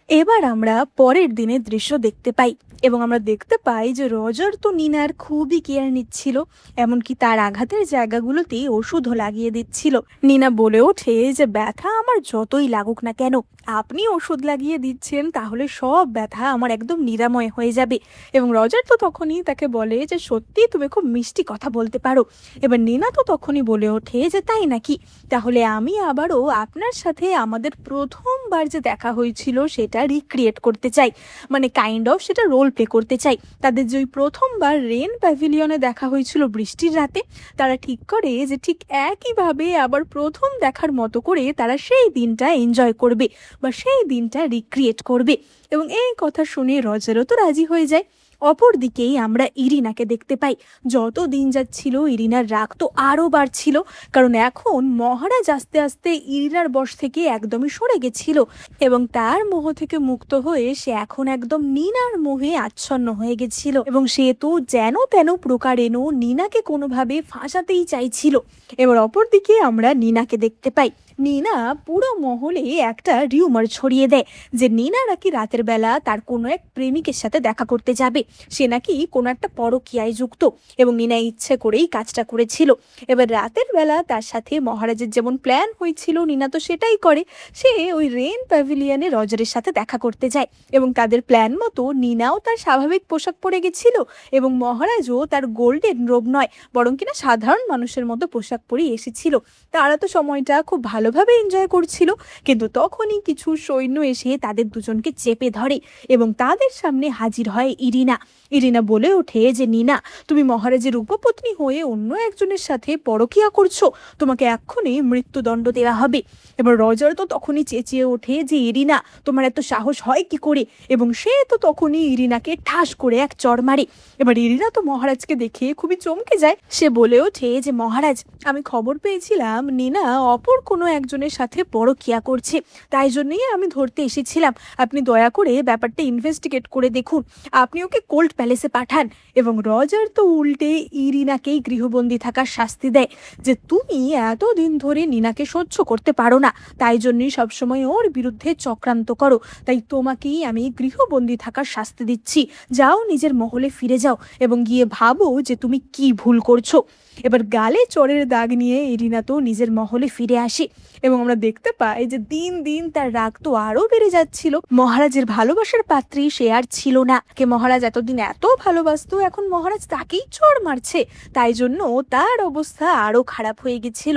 এবার আমরা পরের দিনের দৃশ্য দেখতে পাই এবং আমরা দেখতে পাই যে রজার তো নিনার খুবই কেয়ার নিচ্ছিল, এমনকি তার আঘাতের জায়গাগুলোতে ওষুধও লাগিয়ে দিচ্ছিল। নিনা বলে ওঠে যে ব্যথা আমার যতই লাগুক না কেন, আপনি ওষুধ লাগিয়ে দিচ্ছেন তাহলে সব ব্যথা আমার একদম নিরাময় হয়ে যাবে। এবং রজার তো তখনই তাকে বলে যে সত্যি তুমি খুব মিষ্টি কথা বলতে পারো। এবার নিনা তো তখনই বলে ওঠে যে তাই নাকি, তাহলে আমি আবারও আপনার সাথে আমাদের প্রথমবার যে দেখা হয়েছিল সেটা রিক্রিয়েট করতে চাই, মানে কাইন্ড অফ সেটা রোল প্লে করতে চাই। তাদের যে ওই প্রথমবার রেন প্যাভিলিয়নে দেখা হয়েছিল বৃষ্টির রাতে, তারা ঠিক করে যে ঠিক একইভাবে আবার প্রথম দেখার মতো করে তারা সেই দিনটা এনজয় করবে বা সেই দিনটা রিক্রিয়েট করবে। এবং এই কথা শুনে রজারও তো রাজি হয়ে যায়। অপর দিকেই আমরা ইরিনাকে দেখতে পাই। যত দিন যাচ্ছিল ইরিনার রাগ তো আরও বাড়ছিল, কারণ এখন মহারাজ আস্তে আস্তে ইরিনার বশ থেকে একদমই সরে গেছিল এবং তার মোহ থেকে মুক্ত হয়ে সে এখন একদম নিনার মোহে আচ্ছন্ন হয়ে গেছিল এবং সে তো যেন তেন প্রকারেণ নিনাকে কোনোভাবে ফাঁসাতেই চাইছিল। এবার অপর দিকে আমরা নিনাকে দেখতে পাই। নিনা পুরো মহলে একটা রিউমার ছড়িয়ে দেয় যে নিনা নাকি রাতের বেলা তার কোনো এক প্রেমিকের সাথে দেখা করতে যাবে, সে নাকি কোনো একটা পরকীয়ায় যুক্ত এবং নিনা ইচ্ছে করেই কাজটা করেছিল। এবার রাতের বেলা তার সাথে মহারাজের যেমন প্ল্যান হয়েছিল নিনা তো সেটাই করে, সে ওই রেন প্যাভিলিয়নে রজারের সাথে দেখা করতে যায় এবং তাদের প্ল্যান মতো নিনাও তার স্বাভাবিক পোশাক পরে গেছিল এবং মহারাজও তার গোল্ডেন রোব নয় বরং কিনা সাধারণ মানুষের মতো পোশাক পরে এসেছিল। তারা তো সময়টা খুব ভালোভাবে এনজয় করছিল, কিন্তু তখনই কিছু সৈন্য এসে তাদের দুজনকে চেপে ধরে এবং তাদের সামনে হাজির হয় ইরিনা। ইরিনা বলে ওঠে যে নিনা, তুমি মহারাজের উপপত্নী হয়ে অন্য একজনের সাথে পরকীয়া করছো, তোমাকে এক্ষুনি মৃত্যুদণ্ড দেওয়া হবে। এবার রজার তো তখনই চেঁচিয়ে ওঠে যে ইরিনা, তোমার এত সাহস হয় কি করে, এবং সে তো তখনই ইরিনাকে ঠাস করে এক চড় মারে। এবার ইরিনা তো মহারাজকে দেখে খুবই চমকে যায়, সে বলে ওঠে যে মহারাজ, আমি খবর পেয়েছিলাম নিনা অপর কোনো একজনের সাথে পরকীয়া করছে, তাই জন্যই আমি ধরতে এসেছিলাম, আপনি দয়া করে ব্যাপারটা ইনভেস্টিগেট করে দেখুন, আপনি ওকে কোল্ড প্যালেসে পাঠান। এবং রজার তো উল্টে ইরিনাকেই গৃহবন্দী থাকার শাস্তি দেয় যে তুমি এতদিন ধরে নিনাকে সহ্য করতে পারো না, তাই জন্যই সবসময় ওর বিরুদ্ধে চক্রান্ত করো, তাই তোমাকেই আমি গৃহবন্দী থাকার শাস্তি দিচ্ছি, যাও নিজের মহলে ফিরে যাও এবং গিয়ে ভাবো যে তুমি কি ভুল করছো। এবার গালে চড়ের দাগ নিয়ে ইরিনা তো নিজের মহলে ফিরে আসে এবং আমরা দেখতে পাই যে দিন দিন তার রাগ তো আরো বেড়ে যাচ্ছিল। মহারাজের ভালোবাসার পাত্রী সে আর ছিল না। কে মহারাজ এতদিন এত ভালোবাসতো, এখন মহারাজ তাকেই চড় মারছে, তাই জন্য তার অবস্থা আরো খারাপ হয়ে গেছিল।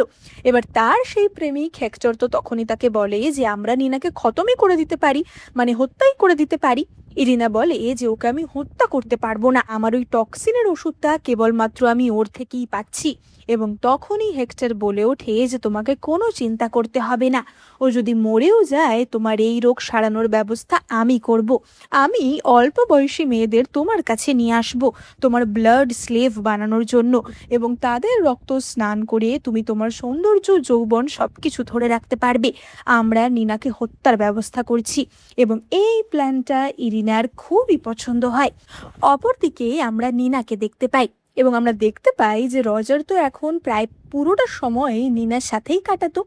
এবার তার সেই প্রেমিক হেক্টর তো তখনই তাকে বলে যে আমরা নিনাকে খতমই করে দিতে পারি, মানে হত্যাই করে দিতে পারি। ইরিনা বলে যে ওকে আমি হত্যা করতে পারবো না, আমার ওই টক্সিনের ওষুধটা কেবলমাত্র আমি ওর থেকেই পাচ্ছি। এবং তখনই হেক্টর বলে ওঠে যে তোমাকে কোনো চিন্তা করতে হবে না, ও যদি মরেও যায় তোমার এই রোগ সারানোর ব্যবস্থা আমি করব। আমি অল্প বয়সী মেয়েদের তোমার কাছে নিয়ে আসব তোমার ব্লাড স্লেভ বানানোর জন্য, এবং তাদের রক্ত স্নান করে তুমি তোমার সৌন্দর্য যৌবন সবকিছু ধরে রাখতে পারবে। আমরা নিনাকে হত্যার ব্যবস্থা করছি। এবং এই প্ল্যানটা ইরিনার খুবই পছন্দ হয়। অপরদিকে আমরা নিনাকে দেখতে পাই এবং আমরা দেখতে পাই যে রজার তো এখন প্রায় পুরোটা সময় নিনার সাথেই কাটাতো।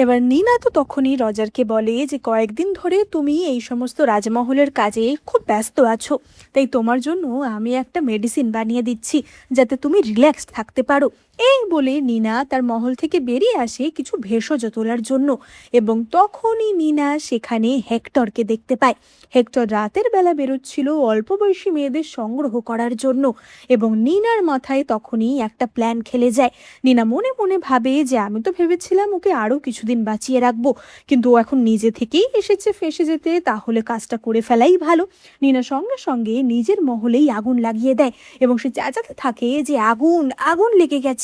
এবার নিনা তো তখনই রজারকে বলে যে কয়েকদিন ধরে তুমি এই সমস্ত রাজমহলের কাজে খুব ব্যস্ত আছো, তাই তোমার জন্য আমি একটা মেডিসিন বানিয়ে দিচ্ছি যাতে তুমি রিল্যাক্স থাকতে পারো। এই বলে নিনা তার মহল থেকে বেরিয়ে আসে কিছু ভেষজ তোলার জন্য, এবং তখনই নিনা সেখানে হেক্টরকে দেখতে পায়। হেক্টর রাতের বেলা বেরোচ্ছিল অল্প বয়সী মেয়েদের সংগ্রহ করার জন্য, এবং নিনার মাথায় তখনই একটা প্ল্যান খেলে যায়। নিনা মনে মনে ভাবে যে আমি তো ভেবেছিলাম ওকে আরো কিছুদিন বাঁচিয়ে রাখবো, কিন্তু ও এখন নিজে থেকেই এসেছে ফেঁসে যেতে, তাহলে কাজটা করে ফেলাই ভালো। নিনা সঙ্গে সঙ্গে নিজের মহলেই আগুন লাগিয়ে দেয় এবং সে চেঁচাতে থাকে যে আগুন আগুন লেগে গেছে।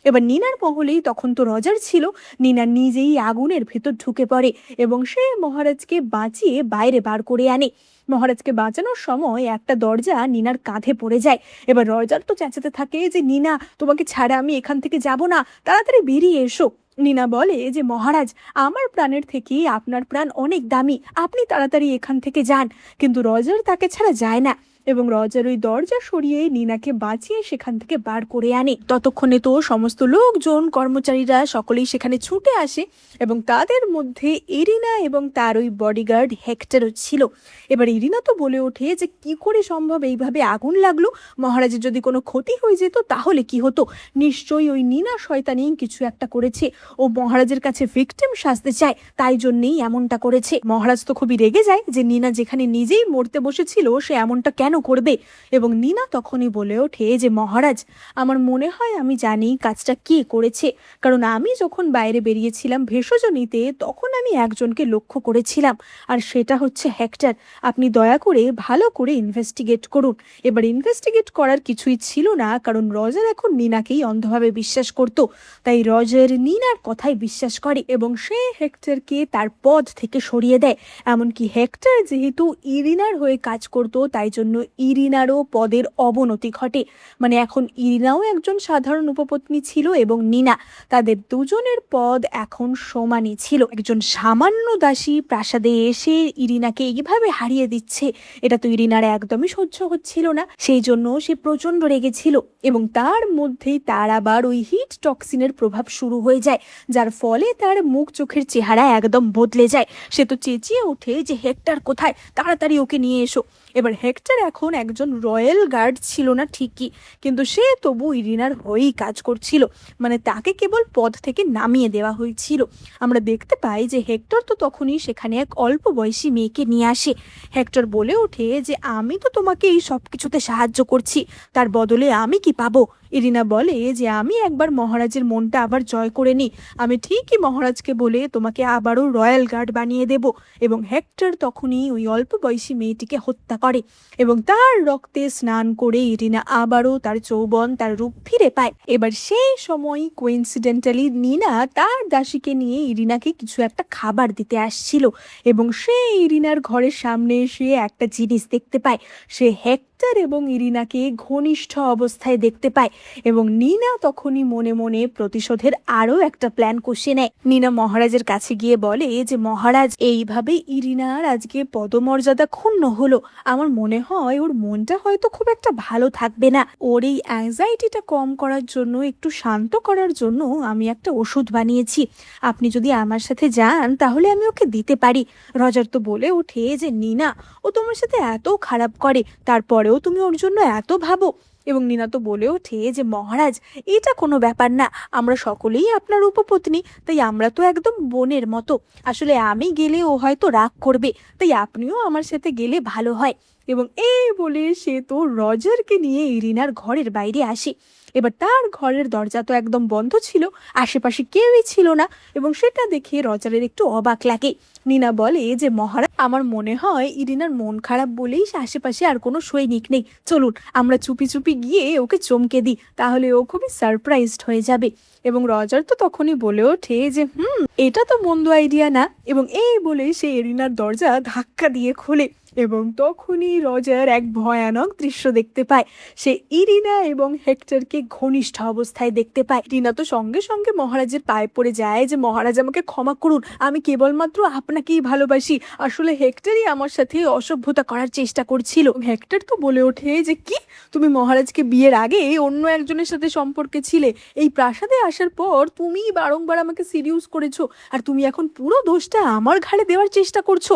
এবার নিনার মহলেই তখন তো রজার ছিল। নিনা নিজেই আগুনের ভেতর ঢুকে পড়ে এবং সে মহারাজকে বাঁচিয়ে বাইরে বার করে আনে। মহারাজকে বাঁচানোর সময় একটা দরজা নিনার কাঁধে পড়ে যায়। এবার রজার তো চেঁচাতে থাকে যে নিনা তোমাকে ছাড়া আমি এখান থেকে যাব না, তাড়াতাড়ি বেরিয়ে এসো। নিনা বলে যে মহারাজ আমার প্রাণের থেকে আপনার প্রাণ অনেক দামি, আপনি তাড়াতাড়ি এখান থেকে যান। কিন্তু রজার তাকে ছাড়া যায় না এবং রজার ওই দরজা সরিয়ে নিনাকে বাঁচিয়ে সেখান থেকে বার করে আনে। ততক্ষণে তো সমস্ত লোকজন কর্মচারীরা সকলেই সেখানে ছুটে আসে এবং তাদের মধ্যে ইরিনা এবং তার ওই বডিগার্ড হেক্টরও ছিল। এবার ইরিনা তো বলে ওঠে যে কি করে সম্ভব এইভাবে আগুন লাগলো, মহারাজের যদি কোনো ক্ষতি হয়ে যেত তাহলে কি হতো, নিশ্চয়ই ওই নিনা শয়তানি কিছু একটা করেছে, ও মহারাজের কাছে ভিকটিম সাজতে চায়, তাই জন্যই এমনটা করেছে। মহারাজ তো খুবই রেগে যায় যে নিনা যেখানে নিজেই মরতে বসেছিল সে এমনটা কেন করবে। এবং নিনা তখনই বলে ওঠে যে মহারাজ আমার মনে হয় আমি জানি কাজটা কে করেছে, কারণ আমি যখন বাইরে বেরিয়েছিলাম ভেষজ নিতে তখন আমি একজনকে লক্ষ্য করেছিলাম, আর সেটা হচ্ছে হেক্টর। আপনি দয়া করে ভালো করে ইনভেস্টিগেট করুন। এবার ইনভেস্টিগেট করার কিছুই ছিল না, কারণ রজার এখন নিনাকেই অন্ধভাবে বিশ্বাস করত, তাই রজার নিনার কথাই বিশ্বাস করে এবং সে হেক্টরকে তার পদ থেকে সরিয়ে দেয়। এমনকি হেক্টর যেহেতু ইরিনার হয়ে কাজ করত তাই জন্য ইরিনারও পদের অবনতি ঘটে। মানে এখন ইরিনাও একজন সাধারণ উপপত্নী ছিল এবং নিনা, তাদের দুজনের পদ এখন সমানই ছিল। একজন সামান্য দাসী প্রাসাদে এসে ইরিনাকে এইভাবে হারিয়ে দিচ্ছে, এটা তো ইরিনার একদমই সহ্য হচ্ছিল না, সেই জন্য সে প্রচন্ড রেগেছিল। এবং তার মধ্যেই তার আবার ওই হিট টক্সিনের প্রভাব শুরু হয়ে যায়, যার ফলে তার মুখ চোখের চেহারা একদম বদলে যায়। সে তো চেঁচিয়ে ওঠে যে হেক্টর কোথায়, তাড়াতাড়ি ওকে নিয়ে এসো। এবার হেক্টর এখন একজন রয়্যাল গার্ড ছিল না ঠিকই, কিন্তু সে তবু ইরিনার হয়েই কাজ করছিল, মানে তাকে কেবল পদ থেকে নামিয়ে দেওয়া হয়েছিল। আমরা দেখতে পাই যে হেক্টর তো তখনই সেখানে এক অল্প বয়সী মেয়েকে নিয়ে আসে। হেক্টর বলে ওঠে যে আমি তো তোমাকে এই সব কিছুতে সাহায্য করছি, তার বদলে আমি কি পাবো। ইরিনা বলে যে আমি একবার মহারাজের মনটা আবার জয় করে নিই, আমি ঠিকই মহারাজকে বলে তোমাকে আবারও রয়্যাল গার্ড বানিয়ে দেব। এবং হেক্টর তখনই ওই অল্প বয়সী মেয়েটিকে হত্যা করে এবং তার রক্তে স্নান করে ইরিনা আবারও তার যৌবন তার রূপ ফিরে পায়। এবার সেই সময় কোইন্সিডেন্টালি নিনা তার দাসীকে নিয়ে ইরিনাকে কিছু একটা খাবার দিতে আসছিল এবং সে ইরিনার ঘরের সামনে এসে একটা জিনিস দেখতে পায়। সে হেক্টর এবং ইরিনাকে ঘনিষ্ঠ অবস্থায় দেখতে পায় এবং নিনা তখনই মনে মনে প্রতিশোধের আরো একটা প্ল্যান কষে নেয়। নিনা মহারাজের কাছে গিয়ে বলে যে মহারাজ এইভাবে ইরিনার আজকে পদমর্যাদা ক্ষুণ্ণ হলো, আমার মনে হয় ওর মনটা হয়তো খুব একটা ভালো থাকবে না, ওর এই অ্যাংজাইটিটা কম করার জন্য, একটু শান্ত করার জন্য আমি একটা ওষুধ বানিয়েছি, আপনি যদি আমার সাথে যান তাহলে আমি ওকে দিতে পারি। রজার তো বলে ওঠে যে নিনা ও তোমার সাথে এত খারাপ করে তারপরেও তুমি ওর জন্য এত ভাবো। এবং নিনা তো বলে ওঠে যে মহারাজ, এটা কোনো ব্যাপার না, আমরা সকলেই আপনার উপপত্নী, তাই আমরা তো একদম বোনের মতো। আসলে আমি গেলে ও হয়তো রাগ করবে, তাই আপনিও আমার সাথে গেলে ভালো হয়। এবং এই বলে সে তো রজারকে নিয়ে ইরিনার ঘরের বাইরে আসে। এবার তার ঘরের দরজা তো একদম বন্ধ ছিল, আশেপাশে কেউই ছিল না, এবং সেটা দেখে রজারের একটু অবাক লাগে। নিনা বলে যে মহারাজ, আমার মনে হয় ইরিনার মন খারাপ বলেই আশেপাশে আর কোনো সৈনিক নেই, চলুন আমরা চুপি চুপি গিয়ে ওকে চমকে দিই, তাহলে ও খুবই সারপ্রাইজড হয়ে যাবে। এবং রজার তো তখনই বলে ওঠে যে এটা তো মন্দ আইডিয়া না, এবং এই বলে সে ইরিনার দরজা ধাক্কা দিয়ে খোলে। এবং তখনই রজার এক ভয়ানক দৃশ্য দেখতে পায়। সে ইরিনা এবং হেক্টরকে ঘনিষ্ঠ অবস্থায় দেখতে পায়। রিনা তো সঙ্গে সঙ্গে মহারাজের পায়ে পড়ে যায় যে মহারাজ আমাকে ক্ষমা করুন, আমি কেবলমাত্র আপনাকেই ভালোবাসি, আসলে হেক্টরই আমার সাথে অসভ্যতা করার চেষ্টা করছিল। হেক্টর তো বলে ওঠে যে কি, তুমি মহারাজকে বিয়ের আগে অন্য একজনের সাথে সম্পর্কে ছিলে, এই প্রাসাদে আসার পর তুমি বারংবার আমাকে সিরিয়াস করেছো, আর তুমি এখন পুরো দোষটা আমার ঘাড়ে দেওয়ার চেষ্টা করছো।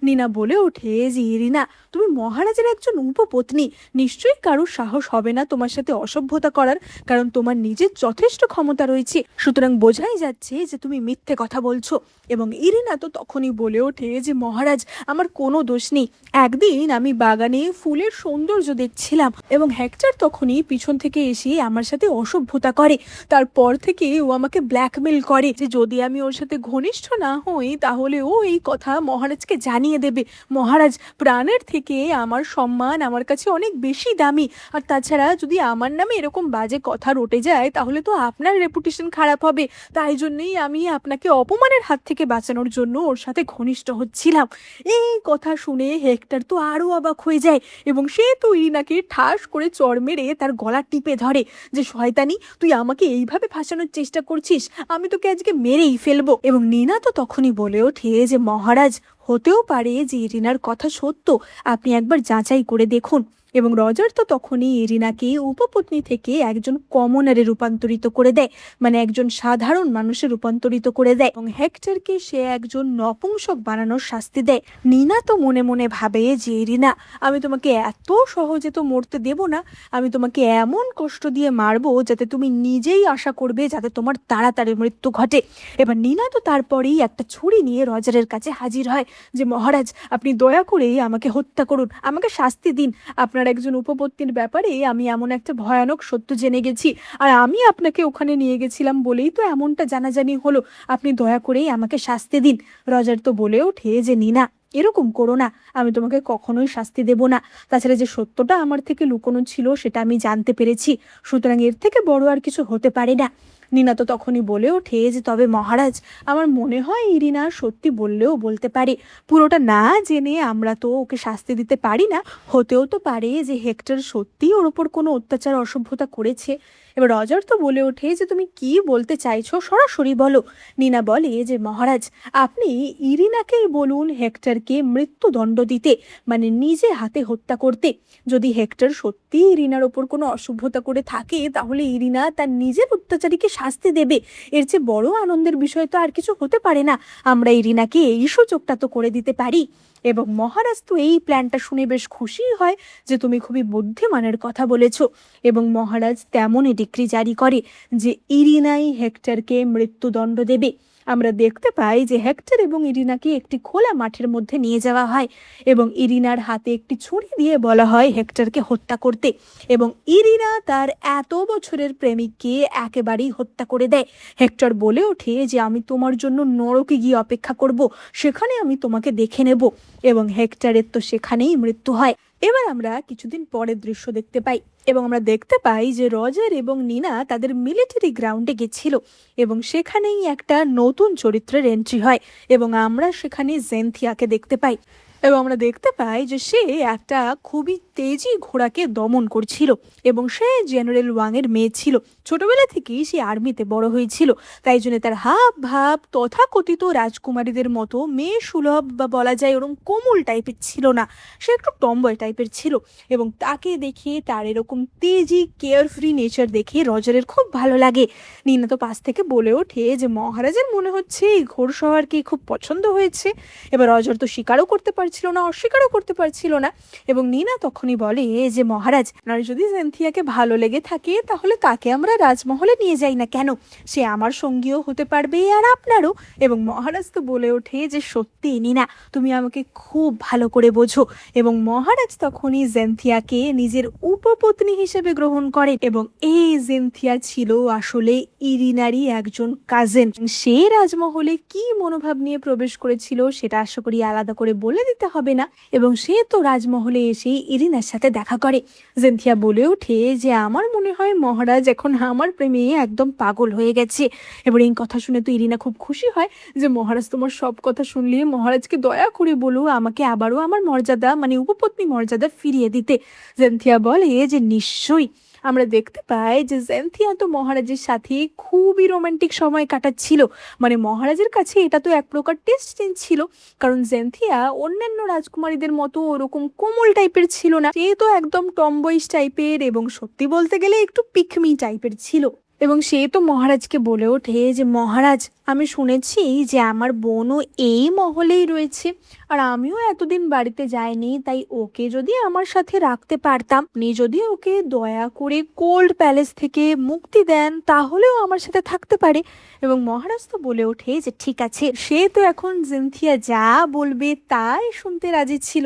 নিনা বলে ওঠে যে রিনা, তুমি মহারাজের একজন উপপত্নী, নিশ্চয়ই কারোর সাহস হবে না তোমার সাথে অসভ্যতা করার, কারণ তোমার নিজের যথেষ্ট ক্ষমতা রয়েছে, সুতরাং বোঝাই যাচ্ছে যে তুমি মিথ্যে কথা বলছো। এবং ইরিনা তো তখনই বলে ওঠে যে মহারাজ, আমার কোনো দোষ নেই, একদিন আমি বাগানে ফুলের সৌন্দর্য দেখছিলাম, এবং হেক্টর তখনই পিছন থেকে এসে আমার সাথে অসভ্যতা করে। তারপর থেকে ও আমাকে ব্ল্যাকমেল করে যে যদি আমি ওর সাথে ঘনিষ্ঠ না হই তাহলে ও এই কথা মহারাজকে জানিয়ে দেবে। মহারাজ, প্রাণের থেকে আমার সম্মান আমার কাছে অনেক বেশি দামি, আর তাছাড়া যদি আমার নামে এরকম বাজে কথা রটে যায় তাহলে তো আপনার রেপুটেশন খারাপ হবে, তাই জন্যই আমি আপনাকে অপমানের হাত থেকে বাঁচানোর জন্য ওর সাথে ঘনিষ্ঠ হচ্ছিলাম। এই কথা শুনে হেক্টর তো আরও অবাক হয়ে যায়, এবং সে তো ইরিনাকে ঠাস করে চড় মেরে তার গলা টিপে ধরে যে শয়তানি, তুই আমাকে এইভাবে ফাঁসানোর চেষ্টা করছিস, আমি তোকে আজকে মেরেই ফেলবো। এবং নিনা তো তখনই বলে ওঠে যে মহারাজ, হতেও পারে যে ইরিনার কথা সত্য, আপনি একবার যাচাই করে দেখুন। এবং রজার তো তখনই ইরিনাকে উপপত্নী থেকে একজন কমনারে রূপান্তরিত করে দেয়, মানে একজন সাধারণ মানুষে রূপান্তরিত করে দেয়, এবং হেক্টরকে সে একজন নপুংসক বানানোর শাস্তি দেয়। নিনা তো মনে মনে ভাবে যে ইরিনা, আমি তোমাকে এত সহজে তো মরতে দেব না, আমি তোমাকে এমন কষ্ট দিয়ে মারবো যাতে তুমি নিজেই আশা করবে যাতে তোমার তাড়াতাড়ি মৃত্যু ঘটে। এবার নিনা তো তারপরেই একটা ছুরি নিয়ে রজারের কাছে হাজির হয় যে মহারাজ, আপনি দয়া করে আমাকে হত্যা করুন, আমাকে শাস্তি দিন, আপনার একজন উপপত্তির ব্যাপারে আমি এমন একটা ভয়ানক সত্য জেনে গেছি, আর আমি আপনাকে ওখানে নিয়ে গেছিলাম বলেই তো এমনটা জানাজানি হলো, আপনি দয়া করেই আমাকে শাস্তি দিন। রজার তো বলে ওঠে যে নিনা, এরকম করো না, আমি তোমাকে কখনোই শাস্তি দেব না, তাছাড়া যে সত্যটা আমার থেকে লুকোনো ছিল সেটা আমি জানতে পেরেছি, সুতরাং এর থেকে বড় আর কিছু হতে পারে না। নিনা তো তখনই বলে ওঠে যে তবে মহারাজ, আমার মনে হয় ইরিনা সত্যি বললেও বলতে পারে, পুরোটা না জেনে আমরা তো ওকে শাস্তি দিতে পারি না, হতেও তো পারে যে হেক্টর সত্যিই ওর ওপর কোনো অত্যাচার অসভ্যতা করেছে। এবার রজার তো বলে ওঠে যে তুমি কি বলতে চাইছো সরাসরি বলো। নিনা বলে যে মহারাজ, আপনি ইরিনাকেই বলুন হেক্টরকে মৃত্যুদণ্ড দিতে, মানে নিজে হাতে হত্যা করতে। যদি হেক্টর সত্যি ইরিনার ওপর কোনো অসভ্যতা করে থাকে তাহলে ইরিনা তার নিজের অত্যাচারীকে শাস্তি দেবে, এর চেয়ে বড় আনন্দের বিষয় তো আর কিছু হতে পারে না, আমরা ইরিনাকে এই সুযোগটা তো করে দিতে পারি। এবং মহারাজ তো এই প্ল্যানটা শুনে বেশ খুশি হয় যে তুমি খুবই বুদ্ধিমানের কথা বলেছ, এবং মহারাজ তেমনই ডিক্রি জারি করে যে ইরিনাই হেক্টরকে মৃত্যুদণ্ড দেবে। আমরা দেখতে পাই যে হেক্টর এবং ইরিনাকে একটি খোলা মাঠের মধ্যে নিয়ে যাওয়া হয়, এবং ইরিনার হাতে একটি ছুরি দিয়ে বলা হয় হেক্টরকে হত্যা করতে, এবং ইরিনা তার এত বছরের প্রেমিককে একেবারেই হত্যা করে দেয়। হেক্টর বলে ওঠে যে আমি তোমার জন্য নরকে গিয়ে অপেক্ষা করব, সেখানে আমি তোমাকে দেখে নেব, এবং হেক্টরের তো সেখানেই মৃত্যু হয়। এবার আমরা কিছুদিন পরের দৃশ্য দেখতে পাই, এবং আমরা দেখতে পাই যে রজার এবং নিনা তাদের মিলিটারি গ্রাউন্ডে গেছিল, এবং সেখানেই একটা নতুন চরিত্রের এন্ট্রি হয়, এবং আমরা সেখানে জেনথিয়াকে দেখতে পাই, এবং আমরা দেখতে পাই যে সে একটা খুবই তেজি ঘোড়াকে দমন করছিল, এবং সে জেনারেল ওয়াংয়ের মেয়ে ছিল, ছোটবেলা থেকেই সে আর্মিতে বড় হয়েছিল, তাই জন্য তার হাব ভাব তথাকথিত রাজকুমারীদের মতো মেয়ে সুলভ বা বলা যায় ওরকম কোমল টাইপের ছিল না, সে একটু টম্বয় টাইপের ছিল, এবং তাকে দেখে তার এরকম তেজি কেয়ারফ্রি নেচার দেখে রজারের খুব ভালো লাগে। নিনা তো পাশ থেকে বলে ওঠে যে মহারাজের মনে হচ্ছে এই ঘোড়সওয়ারকে খুব পছন্দ হয়েছে। এবার রজার তো স্বীকারও করতে পারে পারছিল না, অস্বীকারও করতে পারছিল না। এবং নিনা তখনই বলে যে মহারাজ, আর যদি জেন্থিয়াকে ভালো লেগে থাকে তাহলে তাকে আমরা রাজমহলে নিয়ে যাই না কেন? সে আমার সঙ্গীও হতে পারবে আর আপনারও। এবং মহারাজ তো বলে ওঠে যে সত্যি নিনা, তুমি আমাকে খুব ভালো করে বোঝো। এবং মহারাজ তখনই জেন্থিয়াকে নিজের উপপত্নী হিসেবে গ্রহণ করে। এবং এই জেন্থিয়া ছিল আসলে ইরিনারই একজন কাজিন। সে রাজমহলে কি মনোভাব নিয়ে প্রবেশ করেছিল সেটা আশা করি আলাদা করে বলে দিতে হবে না। এবং সে তো রাজমহলে এসে ইরিনার সাথে দেখা করে। জেন্থিয়া বলে ওঠে যে আমার মনে হয় মহারাজ এখন আমার প্রেমে একদম পাগল হয়ে গেছে। এবার এই কথা শুনে তো ইরিনা খুব খুশি হয় যে মহারাজ তোমার সব কথা শুনলে মহারাজকে দয়া করে বলো আমাকে আবারও আমার মর্যাদা মানে উপপত্নী মর্যাদা ফিরিয়ে দিতে। জেন্থিয়া বলে যে নিশ্চয়ই। আমরা দেখতে পাই যে জেন্থিয়া তো মহারাজের সাথে খুবই রোমান্টিক সময় কাটাচ্ছিল। মানে মহারাজের কাছে এটা তো এক প্রকার টেস্ট চেঞ্জ ছিল, কারণ জেন্থিয়া অন্যান্য রাজকুমারীদের মতো ওরকম কোমল টাইপের ছিল না। সে তো একদম টমবয়েস টাইপের এবং সত্যি বলতে গেলে একটু পিকমি টাইপের ছিল। এবং সে তো মহারাজকে বলে ওঠে যে মহারাজ, আমি শুনেছি যে আমার বোনও এই মহলেই রয়েছে, আর আমিও এতদিন বাড়িতে যাইনি, তাই ওকে যদি আমার সাথে রাখতে পারতাম, আপনি যদি ওকে দয়া করে কোল্ড প্যালেস থেকে মুক্তি দেন তাহলেও আমার সাথে থাকতে পারে। এবং মহারাজ তো বলে ওঠে যে ঠিক আছে। সে তো এখন জেন্থিয়া যা বলবে তাই শুনতে রাজি ছিল।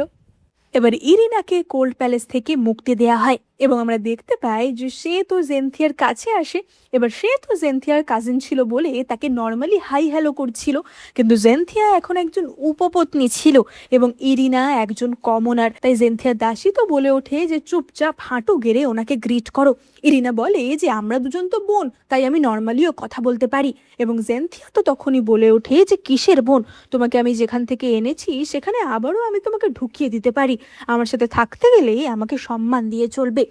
এবার ইরিনাকে কোল্ড প্যালেস থেকে মুক্তি দেয়া হয় এবং আমরা দেখতে পাই যে সে তো জেন্থিয়ার কাছে আসে। এবার সে তো জেন্থিয়ার কাজিন ছিল বলে তাকে নর্মালি হাই হ্যালো করছিল, কিন্তু জেন্থিয়া এখন একজন উপপত্নী ছিল এবং ইরিনা একজন কমনার। তাই জেন্থিয়ার দাসী তো বলে ওঠে যে চুপচাপ হাঁটু গেড়ে ওনাকে গ্রিট করো। ইরিনা বলে যে আমরা দুজন তো বোন, তাই আমি নর্মালিও কথা বলতে পারি। এবং জেন্থিয়া তো তখনই বলে ওঠে যে কিসের বোন, তোমাকে আমি যেখান থেকে এনেছি সেখানে আবারও আমি তোমাকে ঢুকিয়ে দিতে পারি। আমার সাথে থাকতে গেলেই আমাকে সম্মান দিয়ে চলবে।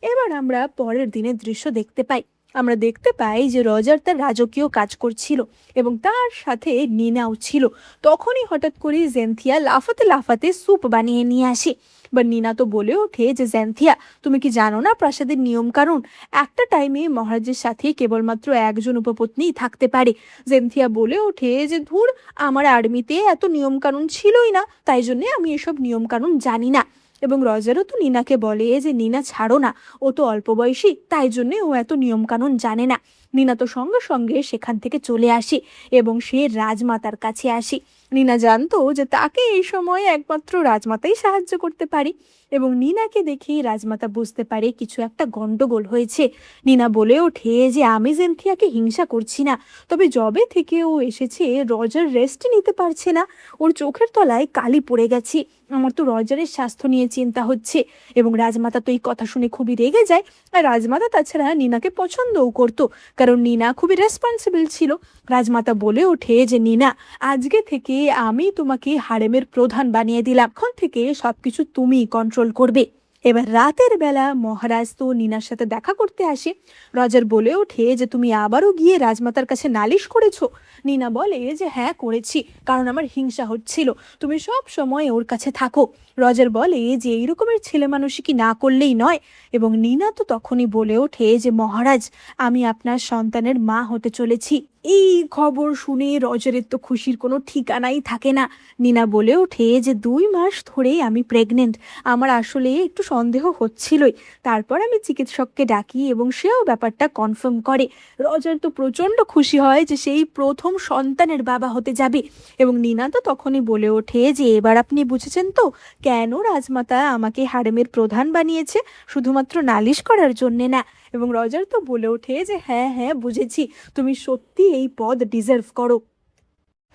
এবার আমরা পরের দিনের দৃশ্য দেখতে পাই। আমরা দেখতে পাই যে রজার তার রাজকীয় কাজ করছিল এবং তার সাথে নিনাও ছিল। তখনই হঠাৎ করে জেন্থিয়া লাফাতে লাফাতে স্যুপ বানিয়ে নিয়ে আসে। বা নিনা তো বলে ওঠে যে জেন্থিয়া, তুমি কি জানো না প্রাসাদের নিয়ম কানুন? একটা টাইমে মহারাজের সাথে কেবলমাত্র একজন উপপত্নী থাকতে পারে। জেন্থিয়া বলে ওঠে যে ধুর, আমার আর্মিতে এত নিয়ম কানুন ছিলই না, তাই জন্য আমি এসব নিয়ম কানুন জানি না। এবং রজারও তো নিনাকে বলে যে নিনা ছাড়ো না, ও তো অল্প বয়সী, তাই জন্যে ও এত নিয়ম কানুন জানে না। নিনা তো সঙ্গে সঙ্গে সেখান থেকে চলে আসে এবং সে রাজমাতার কাছে আসে। নিনা জানতো যে তাকে এই সময় একমাত্র রাজমাতাই সাহায্য করতে পারে। এবং নিনাকে দেখে রাজমাতা বুঝতে পারে কিছু একটা গন্ডগোল হয়েছে। নিনা বলে ওঠে যে আমি জেন্থিয়াকে হিংসা করছি না, তবে যবে থেকে ও এসেছে রজার রেস্ট নিতে পারছে না, ওর চোখের তলায় কালি পড়ে গেছে। আমার তো রজারের স্বাস্থ্য নিয়ে চিন্তা হচ্ছে। এবং রাজমাতা তো এই কথা শুনে খুবই রেগে যায়। আর রাজমাতা তাছাড়া নিনাকে পছন্দও করতো, কারণ নিনা খুবই রেসপন্সিবল ছিল। রাজমাতা বলে ওঠে যে নিনা, আজকে থেকে আমি তোমাকে হারেমের প্রধান বানিয়ে দিলাম, এখন থেকে সবকিছু তুমি কন্ট্রোল করবে। এবার রাতের বেলা মহারাজ তো নিনার সাথে দেখা করতে আসে। রজার বলে ওঠে যে তুমি আবারও গিয়ে রাজমাতার কাছে নালিশ করেছো? নিনা বলে যে হ্যাঁ করেছি, কারণ আমার হিংসা হচ্ছিল, তুমি সব সময় ওর কাছে থাকো। রজার বলে যে এই রকমের ছেলে মানুষই কি না করলেই নয়। এবং নিনা তো তখনই বলে ওঠে যে মহারাজ, আমি আপনার সন্তানের মা হতে চলেছি। এই খবর শুনে রজারের তো খুশির কোনো ঠিকানাই থাকে না। নিনা বলে ওঠে যে 2 মাস ধরে আমি প্রেগনেন্ট, আমার আসলে একটু সন্দেহ হচ্ছিলই। তারপর আমি চিকিৎসককে ডাকি এবং সেও ব্যাপারটা কনফার্ম করে। রজার তো প্রচণ্ড খুশি হয় যে সেই প্রথম সন্তানের বাবা হতে যাবে। এবং নিনা তো তখনই বলে ওঠে যে এবার আপনি বুঝেছেন তো কেন রাজমাতা আমাকে হারেমের প্রধান বানিয়েছে, শুধুমাত্র নালিশ করার জন্যে না। এবং রজার তো বলে ওঠে যে হ্যাঁ হ্যাঁ বুঝেছি, তুমি সত্যি এই পদ ডিজার্ভ করো।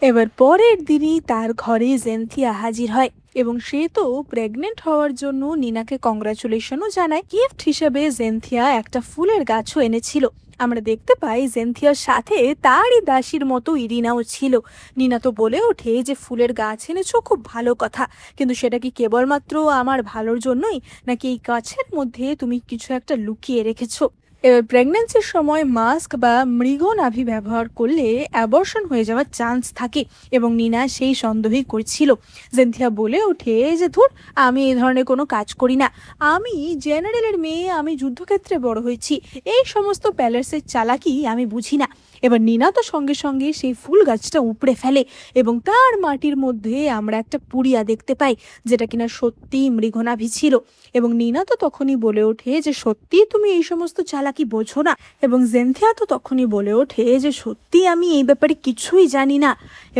এবার পরের দিনই তার ঘরে জেন্থিয়া হাজির হয় এবং সে তো প্রেগনেন্ট হওয়ার জন্য নিনাকে কংগ্রাচুলেশনও জানায়। গিফট হিসেবে জেন্থিয়া একটা ফুলের গাছও এনেছিল। আমরা দেখতে পাই জেন্থিয়ার সাথে তারই দাসীর মতো ইরিনাও ছিল। নিনা তো বলে ওঠে যে ফুলের গাছ এনেছো, খুব ভালো কথা, কিন্তু সেটা কি কেবলমাত্র আমার ভালোর জন্যই, নাকি এই গাছের মধ্যে তুমি কিছু একটা লুকিয়ে রেখেছো? এবার প্রেগন্যান্সির সময় মাস্ক বা মৃগনাভি ব্যবহার করলে অ্যাবর্শন হয়ে যাওয়ার চান্স থাকে এবং নিনা সেই সন্দেহই করছিল। জেন্থিয়া বলে ওঠে যে ধুর, আমি এই ধরনের কোনো কাজ করি না, আমি জেনারেলের মেয়ে, আমি যুদ্ধক্ষেত্রে বড় হয়েছি, এই সমস্ত প্যালেসের চালাকি আমি বুঝি না। এবার নিনা তো সঙ্গে সঙ্গে সেই ফুল গাছটা উপড়ে ফেলে এবং তার মাটির মধ্যে আমরা একটা পুড়িয়া দেখতে পাই, যেটা কিনা সত্যি মৃগনাভি ছিল। এবং নিনা তো তখনই বলে ওঠে যে সত্যি তুমি এই সমস্ত চালাকি বোঝো না। এবং জেনথিয়া তো তখনই বলে ওঠে যে সত্যি আমি এই ব্যাপারে কিছুই জানি না।